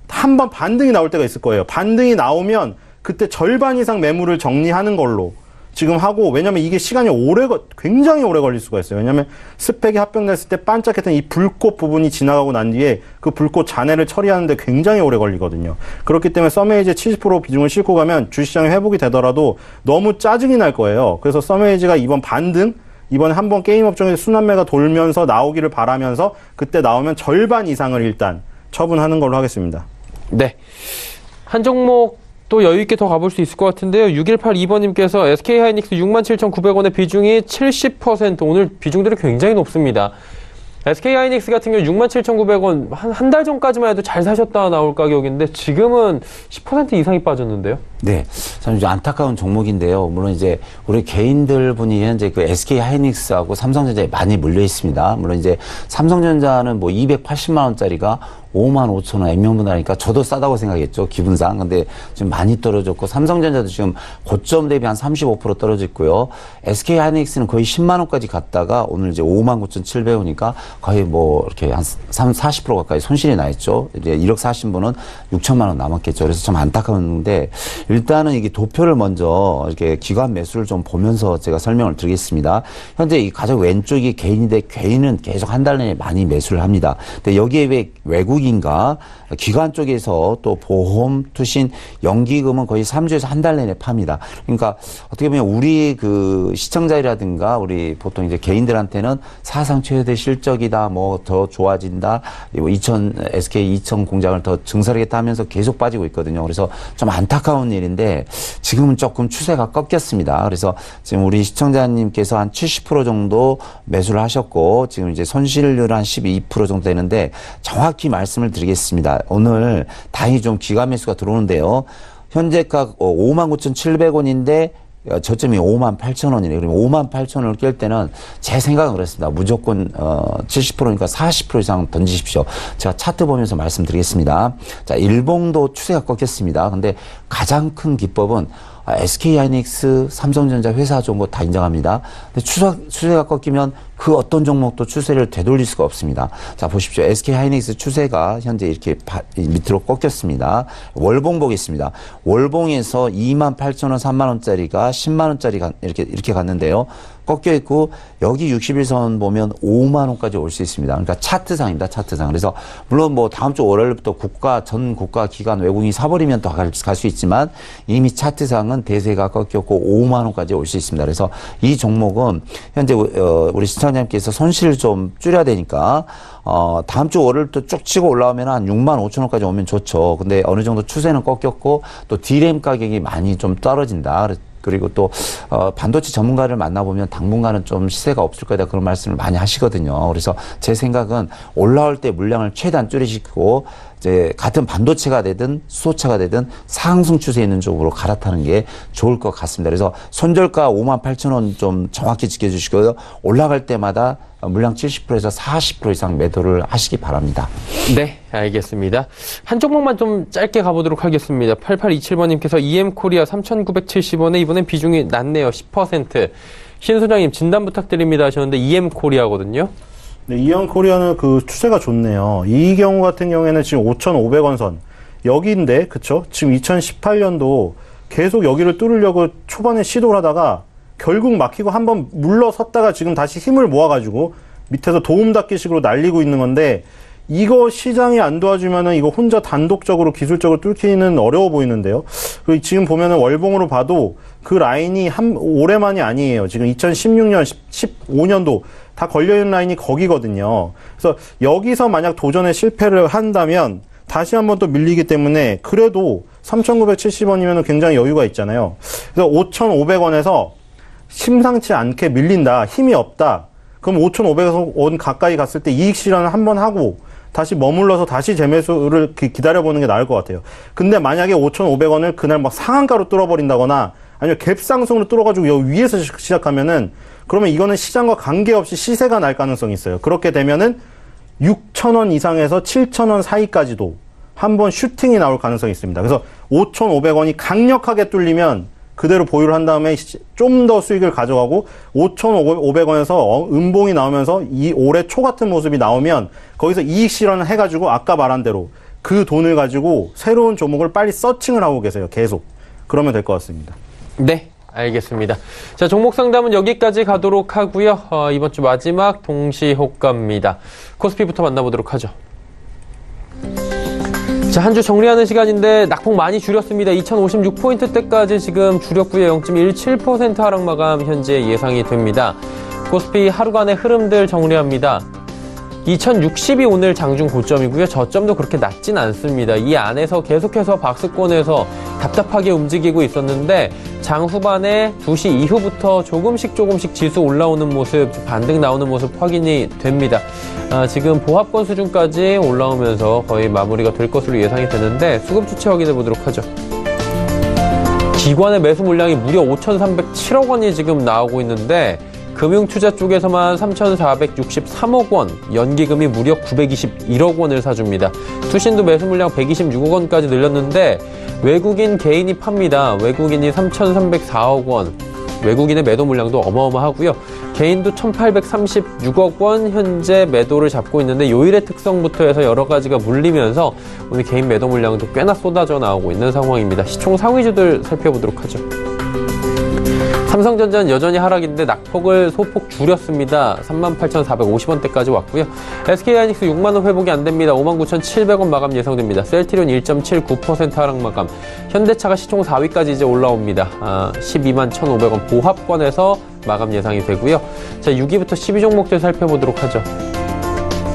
한 번 반등이 나올 때가 있을 거예요. 반등이 나오면 그때 절반 이상 매물을 정리하는 걸로 지금 하고, 왜냐면 이게 시간이 굉장히 오래 걸릴 수가 있어요. 왜냐면 스펙이 합병됐을 때 반짝했던 이 불꽃 부분이 지나가고 난 뒤에 그 불꽃 잔해를 처리하는데 굉장히 오래 걸리거든요. 그렇기 때문에 썸에이지의 70% 비중을 싣고 가면 주시장이 회복이 되더라도 너무 짜증이 날 거예요. 그래서 썸에이지가 이번 반등, 이번에 한번 게임 업종에서 순환매가 돌면서 나오기를 바라면서 그때 나오면 절반 이상을 일단 처분하는 걸로 하겠습니다. 네. 한 종목 또 여유있게 더 가볼 수 있을 것 같은데요. 6182번님께서 SK하이닉스 67,900원의 비중이 70%, 오늘 비중들이 굉장히 높습니다. SK하이닉스 같은 경우 67,900원, 한 달 전까지만 해도 잘 사셨다 나올 가격인데 지금은 10% 이상이 빠졌는데요. 네, 참 안타까운 종목인데요. 물론 이제 우리 개인들 분이 현재 그 SK하이닉스하고 삼성전자에 많이 물려 있습니다. 물론 이제 삼성전자는 뭐 280만 원짜리가 55,000원 액면분할하니까 저도 싸다고 생각했죠, 기분상. 근데 지금 많이 떨어졌고, 삼성전자도 지금 고점 대비 한 35% 떨어졌고요. SK하이닉스는 거의 10만 원까지 갔다가 오늘 이제 59,700원이니까 거의 뭐 이렇게 한 40% 가까이 손실이 나 있죠. 이제 1억 사신 분은 6천만 원 남았겠죠. 그래서 참 안타까운데, 일단은 이게 도표를 먼저 이렇게 기관 매수를 좀 보면서 제가 설명을 드리겠습니다. 현재 이 가장 왼쪽이 개인인데, 개인은 계속 한 달 내에 많이 매수를 합니다. 근데 여기에 왜 외국인과 기관 쪽에서 또 보험, 투신, 연기금은 거의 3주에서 한 달 내내 팝니다. 그러니까 어떻게 보면 우리 그 시청자라든가 우리 보통 이제 개인들한테는 사상 최대 실적이다, 뭐 더 좋아진다, SK 2000 공장을 더 증설하겠다 하면서 계속 빠지고 있거든요. 그래서 좀 안타까운 일인데 지금은 조금 추세가 꺾였습니다. 그래서 지금 우리 시청자님께서 한 70% 정도 매수를 하셨고, 지금 이제 손실률 한 12% 정도 되는데, 정확히 말씀을 드리겠습니다. 오늘 다행히 좀 기관 매수가 들어오는데요. 현재가 59,700원인데 저점이 58,000원이네요. 그러면 58,000원을 깰 때는 제 생각은 그렇습니다. 무조건 70%니까 40% 이상 던지십시오. 제가 차트 보면서 말씀드리겠습니다. 자, 일봉도 추세가 꺾였습니다. 근데 가장 큰 기법은 SK하이닉스, 삼성전자 회사 정보 다 인정합니다. 근데 추세가 꺾이면 그 어떤 종목도 추세를 되돌릴 수가 없습니다. 자, 보십시오. SK하이닉스 추세가 현재 이렇게 밑으로 꺾였습니다. 월봉 보겠습니다. 월봉에서 28,000원, 3만원짜리가 10만원짜리 이렇게 갔는데요. 꺾여 있고, 여기 60일선 보면 5만원까지 올 수 있습니다. 그러니까 차트상입니다, 차트상. 그래서 물론 뭐 다음 주 월요일부터 전 국가 기관 외국인이 사버리면 더 갈 수 있지만, 이미 차트상은 대세가 꺾였고 5만원까지 올 수 있습니다. 그래서 이 종목은 현재 우리 시청자님께서 손실을 좀 줄여야 되니까 다음 주 월요일부터 쭉 치고 올라오면 한 65,000원까지 오면 좋죠. 근데 어느 정도 추세는 꺾였고, 또 D램 가격이 많이 좀 떨어진다. 그리고 또 반도체 전문가를 만나보면 당분간은 좀 시세가 없을 거다, 그런 말씀을 많이 하시거든요. 그래서 제 생각은 올라올 때 물량을 최대한 줄이시고, 이제 같은 반도체가 되든 수소차가 되든 상승 추세에 있는 쪽으로 갈아타는 게 좋을 것 같습니다. 그래서 손절가 58,000원 좀 정확히 지켜주시고요. 올라갈 때마다 물량 70%에서 40% 이상 매도를 하시기 바랍니다. 네, 알겠습니다. 한 종목만 좀 짧게 가보도록 하겠습니다. 8827번님께서 EM코리아 3,970원에 이번엔 비중이 낮네요. 10%. 신 소장님 진단 부탁드립니다 하셨는데 EM코리아거든요. 네, EM코리아는 그 추세가 좋네요. 이 경우 같은 경우에는 지금 5,500원 선 여기인데, 그쵸? 지금 2018년도 계속 여기를 뚫으려고 초반에 시도를 하다가 결국 막히고 한번 물러섰다가 지금 다시 힘을 모아가지고 밑에서 도움닫기식으로 날리고 있는 건데, 이거 시장이 안 도와주면은 이거 혼자 단독적으로 기술적으로 뚫기는 어려워 보이는데요. 그리고 지금 보면은 월봉으로 봐도 그 라인이 올해만이 아니에요. 지금 2016년, 15년도 다 걸려있는 라인이 거기거든요. 그래서 여기서 만약 도전에 실패를 한다면 다시 한번 또 밀리기 때문에 그래도 3,970원이면 굉장히 여유가 있잖아요. 그래서 5,500원에서 심상치 않게 밀린다, 힘이 없다. 그럼 5,500원 가까이 갔을 때 이익 실현을 한번 하고 다시 머물러서 다시 재매수를 기다려보는 게 나을 것 같아요. 근데 만약에 5,500원을 그날 막 상한가로 뚫어버린다거나 아니면 갭상승으로 뚫어가지고 여기 위에서 시작하면은 그러면 이거는 시장과 관계없이 시세가 날 가능성이 있어요. 그렇게 되면은 6,000원 이상에서 7,000원 사이까지도 한번 슈팅이 나올 가능성이 있습니다. 그래서 5,500원이 강력하게 뚫리면 그대로 보유를 한 다음에 좀 더 수익을 가져가고 5,500원에서 음봉이 나오면서 이 올해 초 같은 모습이 나오면 거기서 이익 실현을 해가지고 아까 말한 대로 그 돈을 가지고 새로운 종목을 빨리 서칭을 하고 계세요. 계속. 그러면 될 것 같습니다. 네, 알겠습니다. 자, 종목 상담은 여기까지 가도록 하고요. 이번 주 마지막 동시호가입니다. 코스피부터 만나보도록 하죠. 자, 한 주 정리하는 시간인데 낙폭 많이 줄였습니다. 2056포인트대까지 지금 줄였고요. 0.17% 하락 마감 현재 예상이 됩니다. 코스피 하루간의 흐름들 정리합니다. 2060이 오늘 장중 고점이고요. 저점도 그렇게 낮진 않습니다. 이 안에서 계속해서 박스권에서 답답하게 움직이고 있었는데 장 후반에 2시 이후부터 조금씩 지수 올라오는 모습, 반등 나오는 모습 확인이 됩니다. 지금 보합권 수준까지 올라오면서 거의 마무리가 될 것으로 예상이 되는데 수급 주체 확인해 보도록 하죠. 기관의 매수 물량이 무려 5,307억 원이 지금 나오고 있는데 금융투자 쪽에서만 3,463억 원, 연기금이 무려 921억 원을 사줍니다. 투신도 매수 물량 126억 원까지 늘렸는데 외국인 개인이 팝니다. 외국인이 3,304억 원, 외국인의 매도 물량도 어마어마하고요. 개인도 1,836억 원 현재 매도를 잡고 있는데 요일의 특성부터 해서 여러 가지가 물리면서 오늘 개인 매도 물량도 꽤나 쏟아져 나오고 있는 상황입니다. 시총 상위주들 살펴보도록 하죠. 삼성전자는 여전히 하락인데 낙폭을 소폭 줄였습니다. 38,450원대까지 왔고요. SK하이닉스 6만원 회복이 안됩니다. 59,700원 마감 예상됩니다. 셀트리온 1.79% 하락 마감. 현대차가 시총 4위까지 이제 올라옵니다. 12만 1,500원 보합권에서 마감 예상이 되고요. 자, 6위부터 12종목들 살펴보도록 하죠.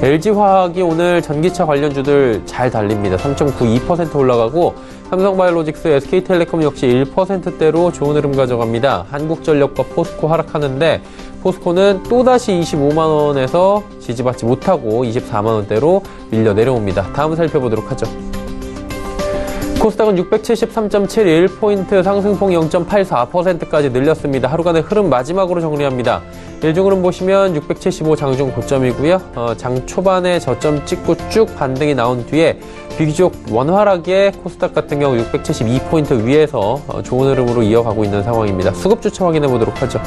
LG화학이 오늘 전기차 관련주들 잘 달립니다. 3.92% 올라가고 삼성바이오로직스, SK텔레콤 역시 1%대로 좋은 흐름 가져갑니다. 한국전력과 포스코 하락하는데 포스코는 또다시 25만원에서 지지받지 못하고 24만원대로 밀려 내려옵니다. 다음 살펴보도록 하죠. 코스닥은 673.71포인트 상승폭 0.84%까지 늘렸습니다. 하루간의 흐름 마지막으로 정리합니다. 일중 흐름 보시면 675 장중 고점이고요. 장 초반에 저점 찍고 쭉 반등이 나온 뒤에 비교적 원활하게 코스닥 같은 경우 672포인트 위에서 좋은 흐름으로 이어가고 있는 상황입니다. 수급 주체 확인해 보도록 하죠.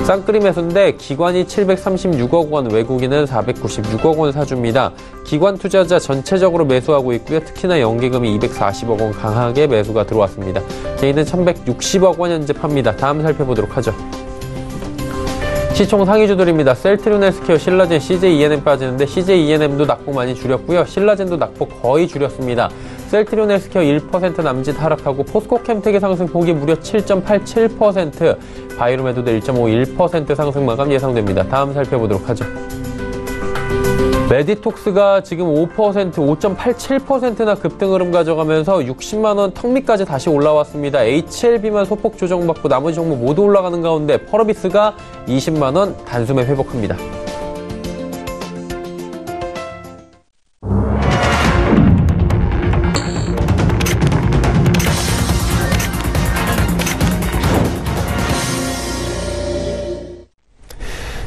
쌍끌이 매수인데 기관이 736억 원, 외국인은 496억 원 사줍니다. 기관 투자자 전체적으로 매수하고 있고요. 특히나 연기금이 240억 원 강하게 매수가 들어왔습니다. 개인은 1160억 원 현재 팝니다. 다음 살펴보도록 하죠. 시총 상위주들입니다. 셀트리온 헬스케어, 신라젠, CJ E&M 빠지는데 CJ E&M도 낙폭 많이 줄였고요. 신라젠도 낙폭 거의 줄였습니다. 셀트리온 헬스케어 1% 남짓 하락하고 포스코캠텍의 상승폭이 무려 7.87%, 바이로메드도 1.51% 상승 마감 예상됩니다. 다음 살펴보도록 하죠. 메디톡스가 지금 5.87%나 급등 흐름 가져가면서 60만원 턱 밑까지 다시 올라왔습니다. HLB만 소폭 조정받고 나머지 종목 모두 올라가는 가운데 펄어비스가 20만원 단숨에 회복합니다.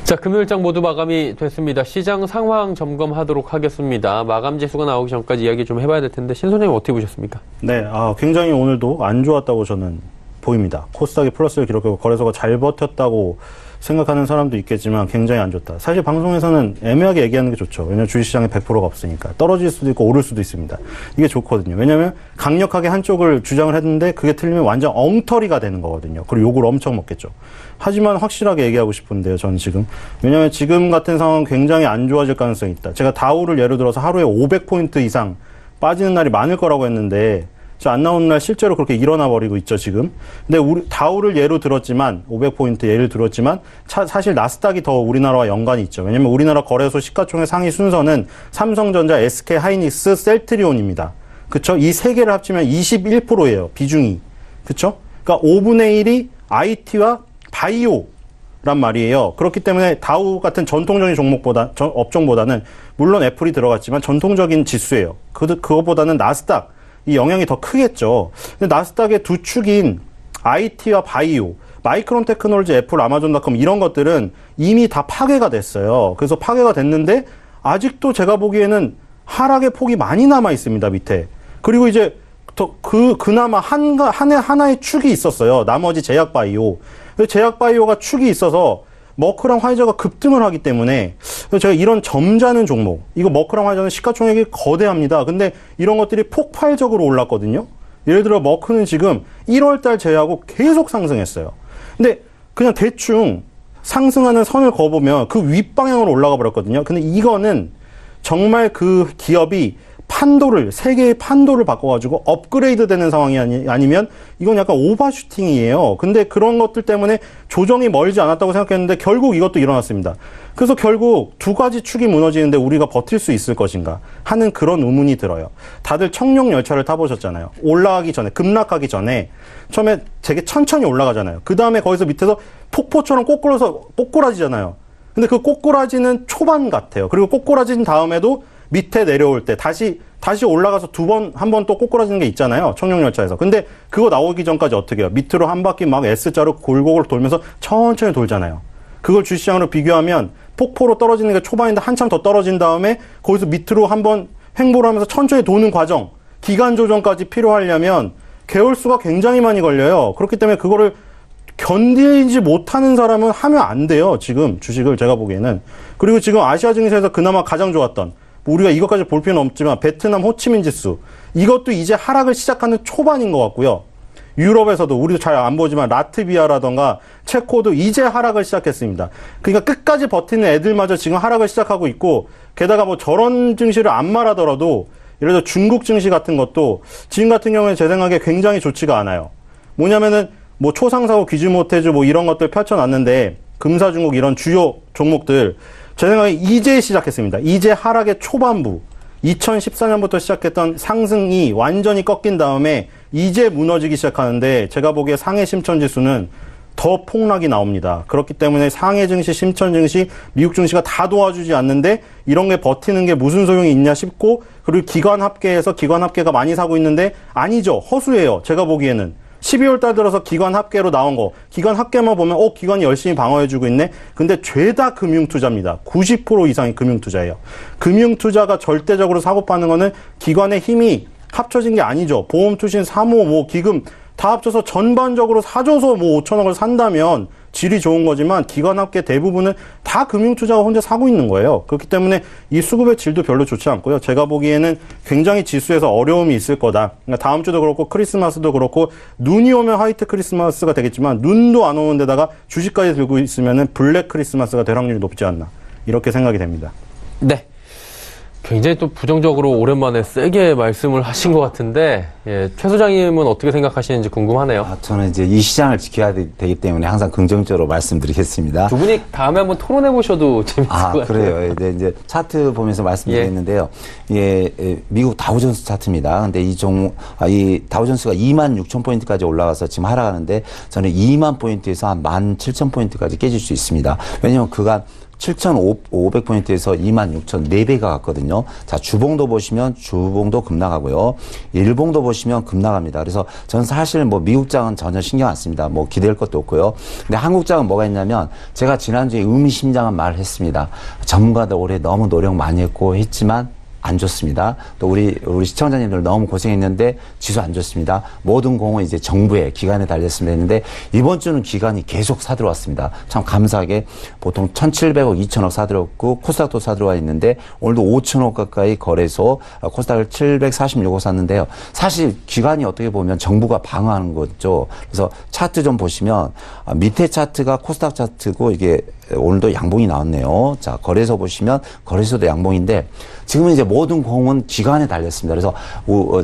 자, 금요일장 모두 마감이 됐습니다. 시장 상황 점검하도록 하겠습니다. 마감 지수가 나오기 전까지 이야기 좀 해봐야 될 텐데 신 소장님 어떻게 보셨습니까? 네, 굉장히 오늘도 안 좋았다고 저는 보입니다. 코스닥이 플러스를 기록하고 거래소가 잘 버텼다고 생각하는 사람도 있겠지만 굉장히 안 좋다. 사실 방송에서는 애매하게 얘기하는 게 좋죠. 왜냐하면 주식시장에 100%가 없으니까. 떨어질 수도 있고 오를 수도 있습니다. 이게 좋거든요. 왜냐하면 강력하게 한쪽을 주장을 했는데 그게 틀리면 완전 엉터리가 되는 거거든요. 그리고 욕을 엄청 먹겠죠. 하지만 확실하게 얘기하고 싶은데요. 저는 지금. 왜냐하면 지금 같은 상황은 굉장히 안 좋아질 가능성이 있다. 제가 다우를 예를 들어서 하루에 500포인트 이상 빠지는 날이 많을 거라고 했는데 안 나오는 날 실제로 그렇게 일어나 버리고 있죠, 지금. 근데 다우를 예로 들었지만, 500포인트 예를 들었지만, 사실 나스닥이 더 우리나라와 연관이 있죠. 왜냐면 우리나라 거래소 시가총액 상위 순서는 삼성전자, SK 하이닉스, 셀트리온입니다. 그쵸? 이 세 개를 합치면 21%예요, 비중이. 그쵸? 그러니까 5분의 1이 IT와 바이오란 말이에요. 그렇기 때문에 다우 같은 전통적인 업종보다는, 물론 애플이 들어갔지만 전통적인 지수예요. 그거보다는 나스닥, 이 영향이 더 크겠죠. 근데 나스닥의 두 축인 IT와 바이오, 마이크론 테크놀로지, 애플, 아마존닷컴 이런 것들은 이미 다 파괴가 됐어요. 그래서 파괴가 됐는데 아직도 제가 보기에는 하락의 폭이 많이 남아 있습니다, 밑에. 그리고 이제 그나마 하나의 축이 있었어요. 나머지 제약바이오. 제약바이오가 축이 있어서 머크랑 화이자가 급등을 하기 때문에 제가 이런 점잖은 종목, 이거 머크랑 화이자는 시가총액이 거대합니다. 근데 이런 것들이 폭발적으로 올랐거든요. 예를 들어 머크는 지금 1월달 제외하고 계속 상승했어요. 근데 그냥 대충 상승하는 선을 그어보면 그 윗방향으로 올라가 버렸거든요. 근데 이거는 정말 그 기업이 세계의 판도를 바꿔가지고 업그레이드 되는 상황이 아니면 이건 약간 오버슈팅이에요. 근데 그런 것들 때문에 조정이 멀지 않았다고 생각했는데 결국 이것도 일어났습니다. 그래서 결국 두 가지 축이 무너지는데 우리가 버틸 수 있을 것인가 하는 그런 의문이 들어요. 다들 청룡 열차를 타보셨잖아요. 올라가기 전에, 급락하기 전에 처음에 되게 천천히 올라가잖아요. 그 다음에 거기서 밑에서 폭포처럼 꼬꾸라지잖아요. 근데 그 꼬꾸라지는 초반 같아요. 그리고 꼬꾸라진 다음에도 밑에 내려올 때 다시 올라가서 한 번 또 꼬꾸라지는 게 있잖아요. 청룡열차에서. 근데 그거 나오기 전까지 어떻게 해요? 밑으로 한 바퀴 막 S자로 골고루 돌면서 천천히 돌잖아요. 그걸 주시장으로 비교하면 폭포로 떨어지는 게 초반인데 한참 더 떨어진 다음에 거기서 밑으로 한번 횡보를 하면서 천천히 도는 과정, 기간 조정까지 필요하려면 개월수가 굉장히 많이 걸려요. 그렇기 때문에 그거를 견디지 못하는 사람은 하면 안 돼요. 지금 주식을 제가 보기에는. 그리고 지금 아시아 증시에서 그나마 가장 좋았던, 우리가 이것까지 볼 필요는 없지만 베트남 호치민 지수, 이것도 이제 하락을 시작하는 초반인 것 같고요. 유럽에서도 우리도 잘 안 보지만 라트비아라던가 체코도 이제 하락을 시작했습니다. 그러니까 끝까지 버티는 애들마저 지금 하락을 시작하고 있고, 게다가 뭐 저런 증시를 안 말하더라도 예를 들어 중국 증시 같은 것도 지금 같은 경우에 제 생각에 굉장히 좋지가 않아요. 뭐냐면은 뭐 초상사고 귀주모테주 뭐 이런 것들 펼쳐놨는데 금사중국 이런 주요 종목들 제 생각에 이제 시작했습니다. 이제 하락의 초반부, 2014년부터 시작했던 상승이 완전히 꺾인 다음에 이제 무너지기 시작하는데 제가 보기에 상해 심천 지수는 더 폭락이 나옵니다. 그렇기 때문에 상해 증시, 심천 증시, 미국 증시가 다 도와주지 않는데 이런 게 버티는 게 무슨 소용이 있냐 싶고, 그리고 기관 합계에서 기관 합계가 많이 사고 있는데 아니죠. 허수예요. 제가 보기에는. 12월 달 들어서 기관 합계로 나온 거, 기관 합계만 보면 기관이 열심히 방어해주고 있네. 근데 죄다 금융투자입니다. 90% 이상이 금융투자예요. 금융투자가 절대적으로 사고 파는 거는 기관의 힘이 합쳐진 게 아니죠. 보험, 투신, 사모, 뭐 기금 다 합쳐서 전반적으로 사줘서 뭐 5천억을 산다면 질이 좋은 거지만 기관 합계 대부분은 다 금융투자가 혼자 사고 있는 거예요. 그렇기 때문에 이 수급의 질도 별로 좋지 않고요. 제가 보기에는 굉장히 지수에서 어려움이 있을 거다. 그러니까 다음 주도 그렇고 크리스마스도 그렇고, 눈이 오면 화이트 크리스마스가 되겠지만 눈도 안 오는 데다가 주식까지 들고 있으면은 블랙 크리스마스가 될 확률이 높지 않나, 이렇게 생각이 됩니다. 네. 굉장히 또 부정적으로 오랜만에 세게 말씀을 하신 것 같은데, 최 소장님은 어떻게 생각하시는지 궁금하네요. 저는 이제 이 시장을 지켜야 되기 때문에 항상 긍정적으로 말씀드리겠습니다. 두 분이 다음에 한번 토론해 보셔도 재밌을 것 같아요. 그래요. 이제 차트 보면서 말씀드렸는데요. 미국 다우존스 차트입니다. 근데 이 다우존스가 26,000포인트까지 올라가서 지금 하락하는데, 저는 2만 포인트에서 한 17,000포인트까지 깨질 수 있습니다. 왜냐하면 그간 7,500포인트에서 26,000, 4배가 갔거든요. 자, 주봉도 보시면 주봉도 급락하고요. 일봉도 보시면 급락합니다. 그래서 전 사실 뭐 미국장은 전혀 신경 안 씁니다. 뭐 기댈 것도 없고요. 근데 한국장은 뭐가 있냐면 제가 지난주에 의미심장한 말을 했습니다. 전문가들 올해 너무 노력 많이 했고 했지만 안 좋습니다. 또 우리 시청자님들 너무 고생했는데 지수 안 좋습니다. 모든 공은 이제 정부의 기관에 달렸으면 했는데 이번 주는 기관이 계속 사들어왔습니다. 참 감사하게 보통 1,700억, 2,000억 사들어왔고 코스닥도 사들어와 있는데 오늘도 5,000억 가까이 거래소 코스닥을 746억 샀는데요. 사실 기관이 어떻게 보면 정부가 방어하는 거죠. 그래서 차트 좀 보시면 밑에 차트가 코스닥 차트고 이게 오늘도 양봉이 나왔네요. 자, 거래소 보시면 거래소도 양봉인데 지금은 이제 모든 공은 기관에 달렸습니다. 그래서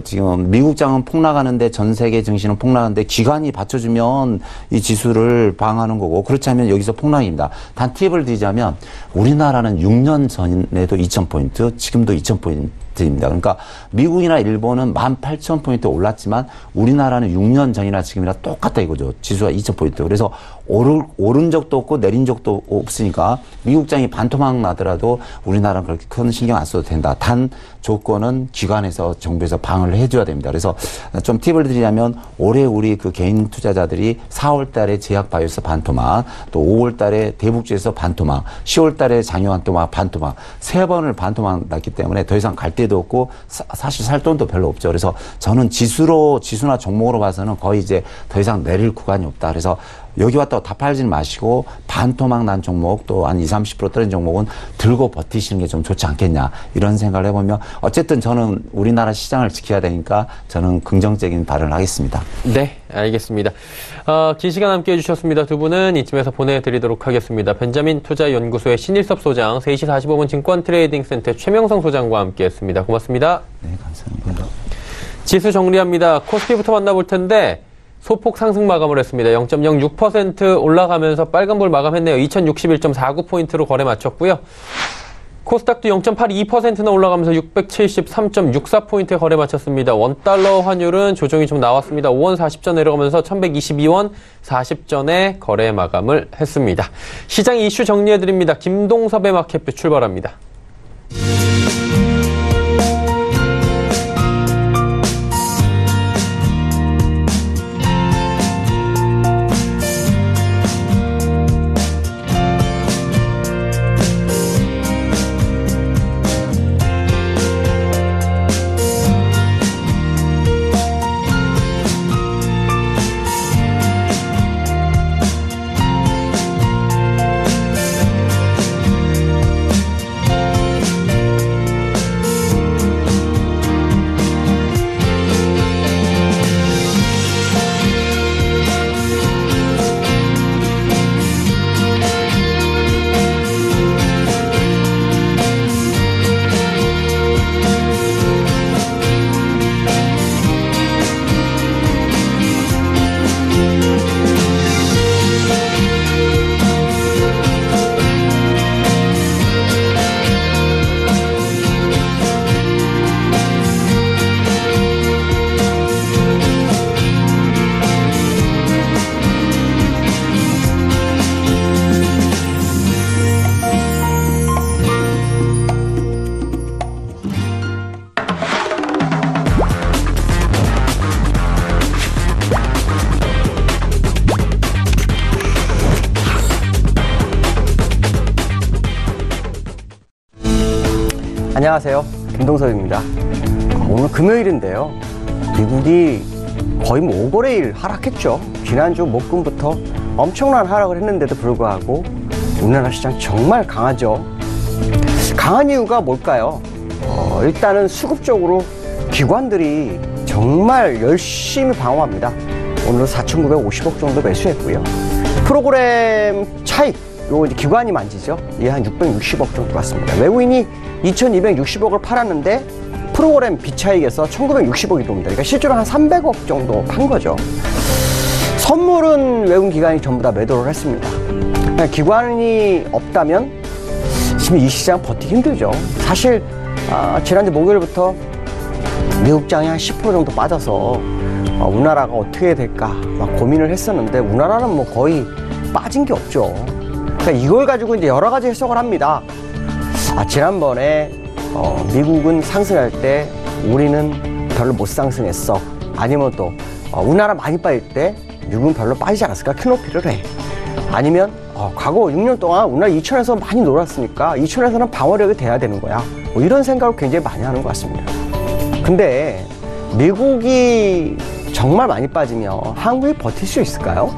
지금 미국장은 폭락하는데 전 세계 증시는 폭락하는데 기관이 받쳐주면 이 지수를 방어하는 거고 그렇지 않으면 여기서 폭락입니다. 단 팁을 드리자면 우리나라는 6년 전에도 2,000포인트, 지금도 2,000포인트 입니다. 그러니까 미국이나 일본은 18,000포인트 올랐지만 우리나라는 6년 전이나 지금이나 똑같다 이거죠. 지수가 2,000포인트. 그래서 오른 적도 없고 내린 적도 없으니까 미국장이 반토막 나더라도 우리나라는 그렇게 큰 신경 안 써도 된다. 단 조건은 기관에서 정부에서 방어를 해줘야 됩니다. 그래서 좀 팁을 드리자면 올해 우리 그 개인 투자자들이 4월 달에 제약바이오에서 반토막, 또 5월 달에 대북주에서 반토막, 10월 달에 장유한토막 반토막, 3번을 반토막 났기 때문에 더 이상 갈 데도 없고 사실 살 돈도 별로 없죠. 그래서 저는 지수나 종목으로 봐서는 거의 이제 더 이상 내릴 구간이 없다. 그래서 여기 왔다고 다 팔지 마시고 반토막 난 종목 또 한 20, 30% 떨어진 종목은 들고 버티시는 게 좀 좋지 않겠냐 이런 생각을 해보면 어쨌든 저는 우리나라 시장을 지켜야 되니까 저는 긍정적인 발언을 하겠습니다. 네, 알겠습니다. 긴 시간 함께해 주셨습니다. 두 분은 이쯤에서 보내드리도록 하겠습니다. 벤자민 투자연구소의 신일섭 소장, 3시 45분 증권트레이딩센터 최명성 소장과 함께했습니다. 고맙습니다. 네, 감사합니다. 지수 정리합니다. 코스피부터 만나볼 텐데 소폭 상승 마감을 했습니다. 0.06% 올라가면서 빨간불 마감했네요. 2061.49포인트로 거래 마쳤고요. 코스닥도 0.82%나 올라가면서 673.64포인트에 거래 마쳤습니다. 원달러 환율은 조정이 좀 나왔습니다. 5원 40전 내려가면서 1122원 40전에 거래 마감을 했습니다. 시장 이슈 정리해드립니다. 김동섭의 마켓뷰 출발합니다. 안녕하세요. 김동섭입니다. 오늘 금요일인데요. 미국이 거의 뭐 5거래일 하락했죠. 지난주 목금부터 엄청난 하락을 했는데도 불구하고 우리나라 시장 정말 강하죠. 강한 이유가 뭘까요? 일단은 수급적으로 기관들이 정말 열심히 방어합니다. 오늘 4,950억 정도 매수했고요. 프로그램 차익, 요거 이제 기관이 만지죠. 이게 한 660억 정도 같습니다. 외국인이 2,260억을 팔았는데 프로그램 비차익에서 1,960억이 돕니다. 그러니까 실제로 한 300억 정도 판 거죠. 선물은 외국인 기관이 전부 다 매도를 했습니다. 기관이 없다면 지금 이 시장 버티기 힘들죠. 사실 지난주 목요일부터 미국장이 한 10% 정도 빠져서 우리나라가 어떻게 될까 막 고민을 했었는데 우리나라는 뭐 거의 빠진 게 없죠. 그러니까 이걸 가지고 이제 여러 가지 해석을 합니다. 지난번에 미국은 상승할 때 우리는 별로 못 상승했어. 아니면 또 우리나라 많이 빠질 때 미국은 별로 빠지지 않았을까? 큰 높이를 해. 아니면 과거 6년 동안 우리나라 2천에서 많이 놀았으니까 2천에서는 방어력이 돼야 되는 거야. 뭐 이런 생각을 굉장히 많이 하는 것 같습니다. 근데 미국이 정말 많이 빠지면 한국이 버틸 수 있을까요?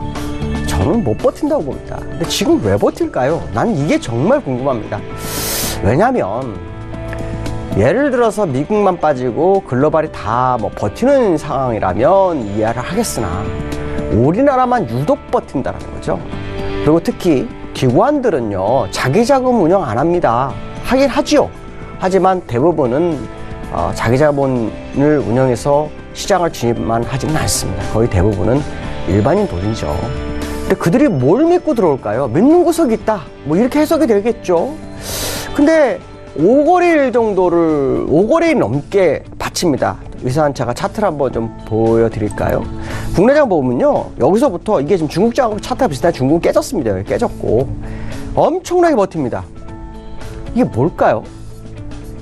저는 못 버틴다고 봅니다. 근데 지금 왜 버틸까요? 난 이게 정말 궁금합니다. 왜냐면 예를 들어서 미국만 빠지고 글로벌이 다 뭐 버티는 상황이라면 이해를 하겠으나 우리나라만 유독 버틴다는 거죠. 그리고 특히 기관들은요, 자기 자금 운영 안 합니다. 하긴 하지요. 하지만 대부분은 자기 자본을 운영해서 시장을 진입만 하지는 않습니다. 거의 대부분은 일반인 돈이죠. 근데 그들이 뭘 믿고 들어올까요? 믿는 구석이 있다. 뭐 이렇게 해석이 되겠죠. 근데 5거래일 넘게 바칩니다. 위사한차가 차트를 한번 좀 보여드릴까요? 국내장 보면요, 여기서부터 이게 지금 중국장하고 차트가 비슷한 중국은 깨졌습니다. 깨졌고 엄청나게 버팁니다. 이게 뭘까요?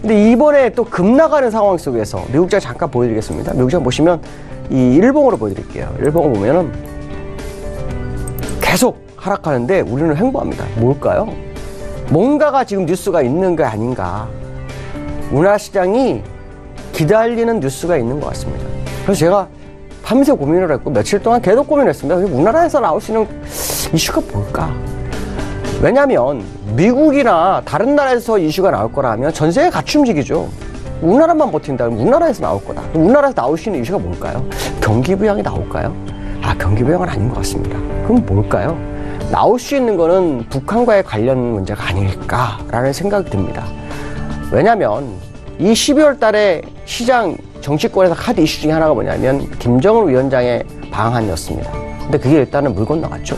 근데 이번에 또 급락하는 상황 속에서 미국장 잠깐 보여드리겠습니다. 미국장 보시면 이 일봉으로 보여드릴게요. 일봉을 보면은 계속 하락하는데 우리는 횡보합니다. 뭘까요? 뭔가가 지금 뉴스가 있는 게 아닌가. 우리나라 시장이 기다리는 뉴스가 있는 것 같습니다. 그래서 제가 밤새 고민을 했고 며칠 동안 계속 고민했습니다. 우리나라에서 나올 수 있는 이슈가 뭘까? 왜냐하면 미국이나 다른 나라에서 이슈가 나올 거라면 전 세계 같이 움직이죠. 우리나라만 버틴다면 우리나라에서 나올 거다. 우리나라에서 나올 수 있는 이슈가 뭘까요? 경기 부양이 나올까요? 경기 부양은 아닌 것 같습니다. 그럼 뭘까요? 나올 수 있는 거는 북한과의 관련 문제가 아닐까라는 생각이 듭니다. 왜냐하면 이 12월 달에 시장 정치권에서 카드 이슈 중에 하나가 뭐냐면 김정은 위원장의 방한이었습니다. 근데 그게 일단은 물 건너갔죠.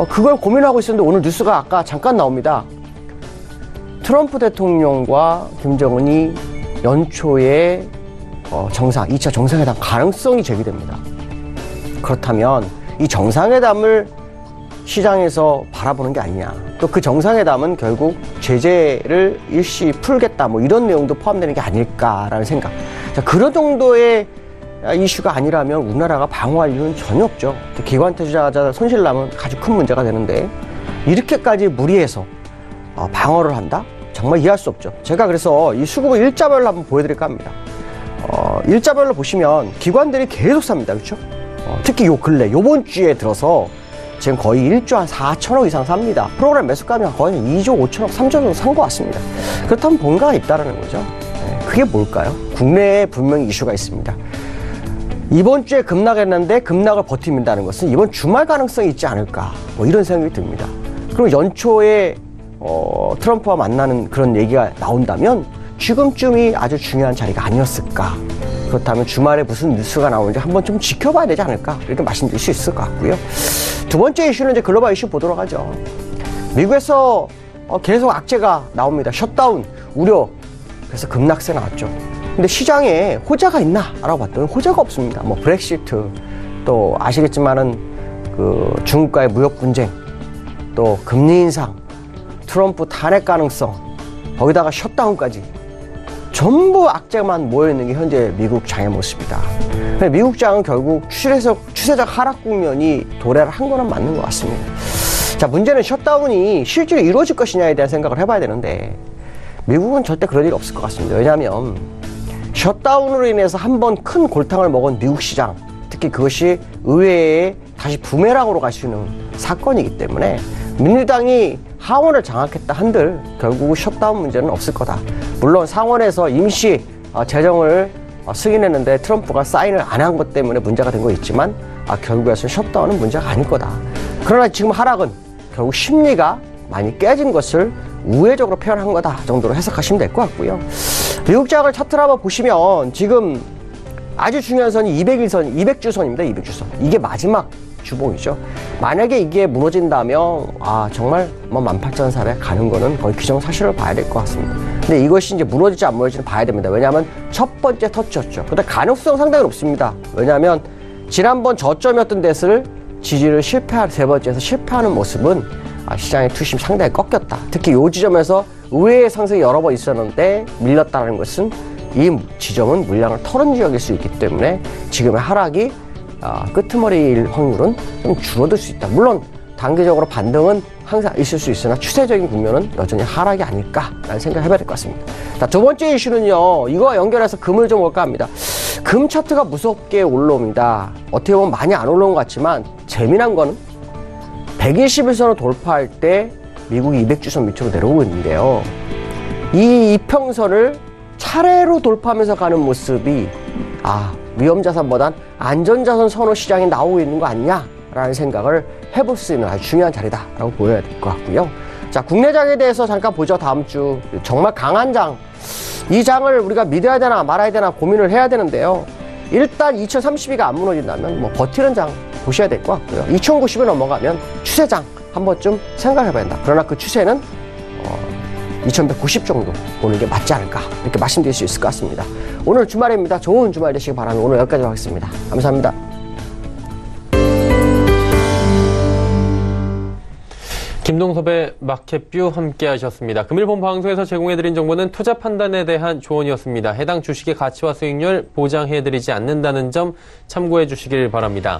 그걸 고민하고 있었는데 오늘 뉴스가 아까 잠깐 나옵니다. 트럼프 대통령과 김정은이 연초에 2차 정상회담 가능성이 제기됩니다. 그렇다면 이 정상회담을 시장에서 바라보는 게 아니냐. 또 그 정상회담은 결국 제재를 일시 풀겠다. 뭐 이런 내용도 포함되는 게 아닐까라는 생각. 자, 그런 정도의 이슈가 아니라면 우리나라가 방어할 이유는 전혀 없죠. 기관 투자자 손실나면 아주 큰 문제가 되는데 이렇게까지 무리해서 방어를 한다? 정말 이해할 수 없죠. 제가 그래서 이 수급을 일자별로 한번 보여드릴까 합니다. 일자별로 보시면 기관들이 계속 삽니다. 그렇죠? 특히 요 근래, 요번 주에 들어서 지금 거의 1조 한 4천억 이상 삽니다. 프로그램 매수가면 거의 2조 5천억, 3조 정도 산 것 같습니다. 그렇다면 뭔가가 있다는 거죠. 그게 뭘까요? 국내에 분명히 이슈가 있습니다. 이번 주에 급락했는데 급락을 버틴다는 것은 이번 주말 가능성이 있지 않을까, 뭐 이런 생각이 듭니다. 그리고 연초에 트럼프와 만나는 그런 얘기가 나온다면 지금쯤이 아주 중요한 자리가 아니었을까. 그렇다면 주말에 무슨 뉴스가 나오는지 한번 좀 지켜봐야 되지 않을까, 이렇게 말씀드릴 수 있을 것 같고요. 두 번째 이슈는 이제 글로벌 이슈 보도록 하죠. 미국에서 계속 악재가 나옵니다. 셧다운 우려. 그래서 급락세 나왔죠. 근데 시장에 호재가 있나? 라고 봤더니 호재가 없습니다. 뭐 브렉시트, 또 아시겠지만은 그 중국과의 무역 분쟁, 또 금리 인상, 트럼프 탄핵 가능성, 거기다가 셧다운까지 전부 악재만 모여있는 게 현재 미국 장의 모습이다. 미국 장은 결국 추세적 하락 국면이 도래를 한 거는 맞는 것 같습니다. 자, 문제는 셧다운이 실제로 이루어질 것이냐에 대한 생각을 해봐야 되는데 미국은 절대 그럴 일 없을 것 같습니다. 왜냐하면 셧다운으로 인해서 한번 큰 골탕을 먹은 미국 시장, 특히 그것이 의회에 다시 부메랑으로 갈 수 있는 사건이기 때문에 민주당이 하원을 장악했다 한들 결국 셧다운 문제는 없을 거다. 물론 상원에서 임시 재정을 승인했는데 트럼프가 사인을 안 한 것 때문에 문제가 된 거 있지만 결국에서는 셧다운은 문제가 아닐 거다. 그러나 지금 하락은 결국 심리가 많이 깨진 것을 우회적으로 표현한 거다 정도로 해석하시면 될 것 같고요. 미국장을 차트를 한번 보시면 지금 아주 중요한 선이 200주선입니다. 200주선. 이게 마지막 주봉이죠. 만약에 이게 무너진다면 정말 18,400 가는 거는 거의 기정사실을 봐야 될 것 같습니다. 근데 이것이 이제 무너질지 안 무너질지 봐야 됩니다. 왜냐하면 첫 번째 터치였죠. 근데 가능성 상당히 높습니다. 왜냐하면 지난번 저점이었던 데를 지지를 세 번째에서 실패하는 모습은 시장의 투심이 상당히 꺾였다. 특히 이 지점에서 의외의 상승이 여러 번 있었는데 밀렸다는 것은 이 지점은 물량을 털은 지역일 수 있기 때문에 지금의 하락이 끄트머리일 확률은 좀 줄어들 수 있다. 물론 단기적으로 반등은 항상 있을 수 있으나 추세적인 국면은 여전히 하락이 아닐까라는 생각을 해봐야 될 것 같습니다. 자, 두 번째 이슈는요. 이거와 연결해서 금을 좀 볼까 합니다. 금 차트가 무섭게 올라옵니다. 어떻게 보면 많이 안 올라온 것 같지만 재미난 거는 120일선을 돌파할 때 미국이 200주선 밑으로 내려오고 있는데요. 이 이평선을 차례로 돌파하면서 가는 모습이 위험자산보단 안전자산 선호 시장이 나오고 있는 거 아니냐라는 생각을 해볼 수 있는 아주 중요한 자리다라고 보여야 될 것 같고요. 자, 국내장에 대해서 잠깐 보죠. 다음 주 정말 강한 장. 이 장을 우리가 믿어야 되나 말아야 되나 고민을 해야 되는데요. 일단 2032가 안 무너진다면 뭐 버티는 장 보셔야 될 것 같고요. 2090을 넘어가면 추세장 한 번쯤 생각해 봐야 된다. 그러나 그 추세는 2190 정도 보는 게 맞지 않을까 이렇게 말씀드릴 수 있을 것 같습니다. 오늘 주말입니다. 좋은 주말 되시기 바라며 오늘 여기까지 하겠습니다. 감사합니다. 김동섭의 마켓뷰 함께 하셨습니다. 금일 본 방송에서 제공해드린 정보는 투자 판단에 대한 조언이었습니다. 해당 주식의 가치와 수익률 보장해드리지 않는다는 점 참고해 주시길 바랍니다.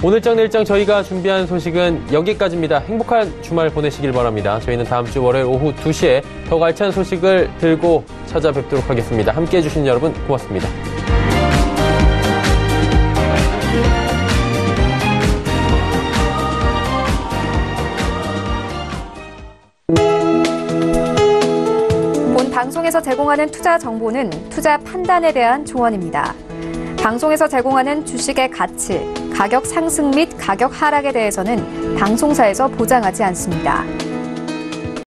오늘장 내일장 저희가 준비한 소식은 여기까지입니다. 행복한 주말 보내시길 바랍니다. 저희는 다음 주 월요일 오후 2시에 더욱 알찬 소식을 들고 찾아뵙도록 하겠습니다. 함께해 주신 여러분 고맙습니다. 방송에서 제공하는 투자 정보는 투자 판단에 대한 조언입니다. 방송에서 제공하는 주식의 가치, 가격 상승 및 가격 하락에 대해서는 방송사에서 보장하지 않습니다.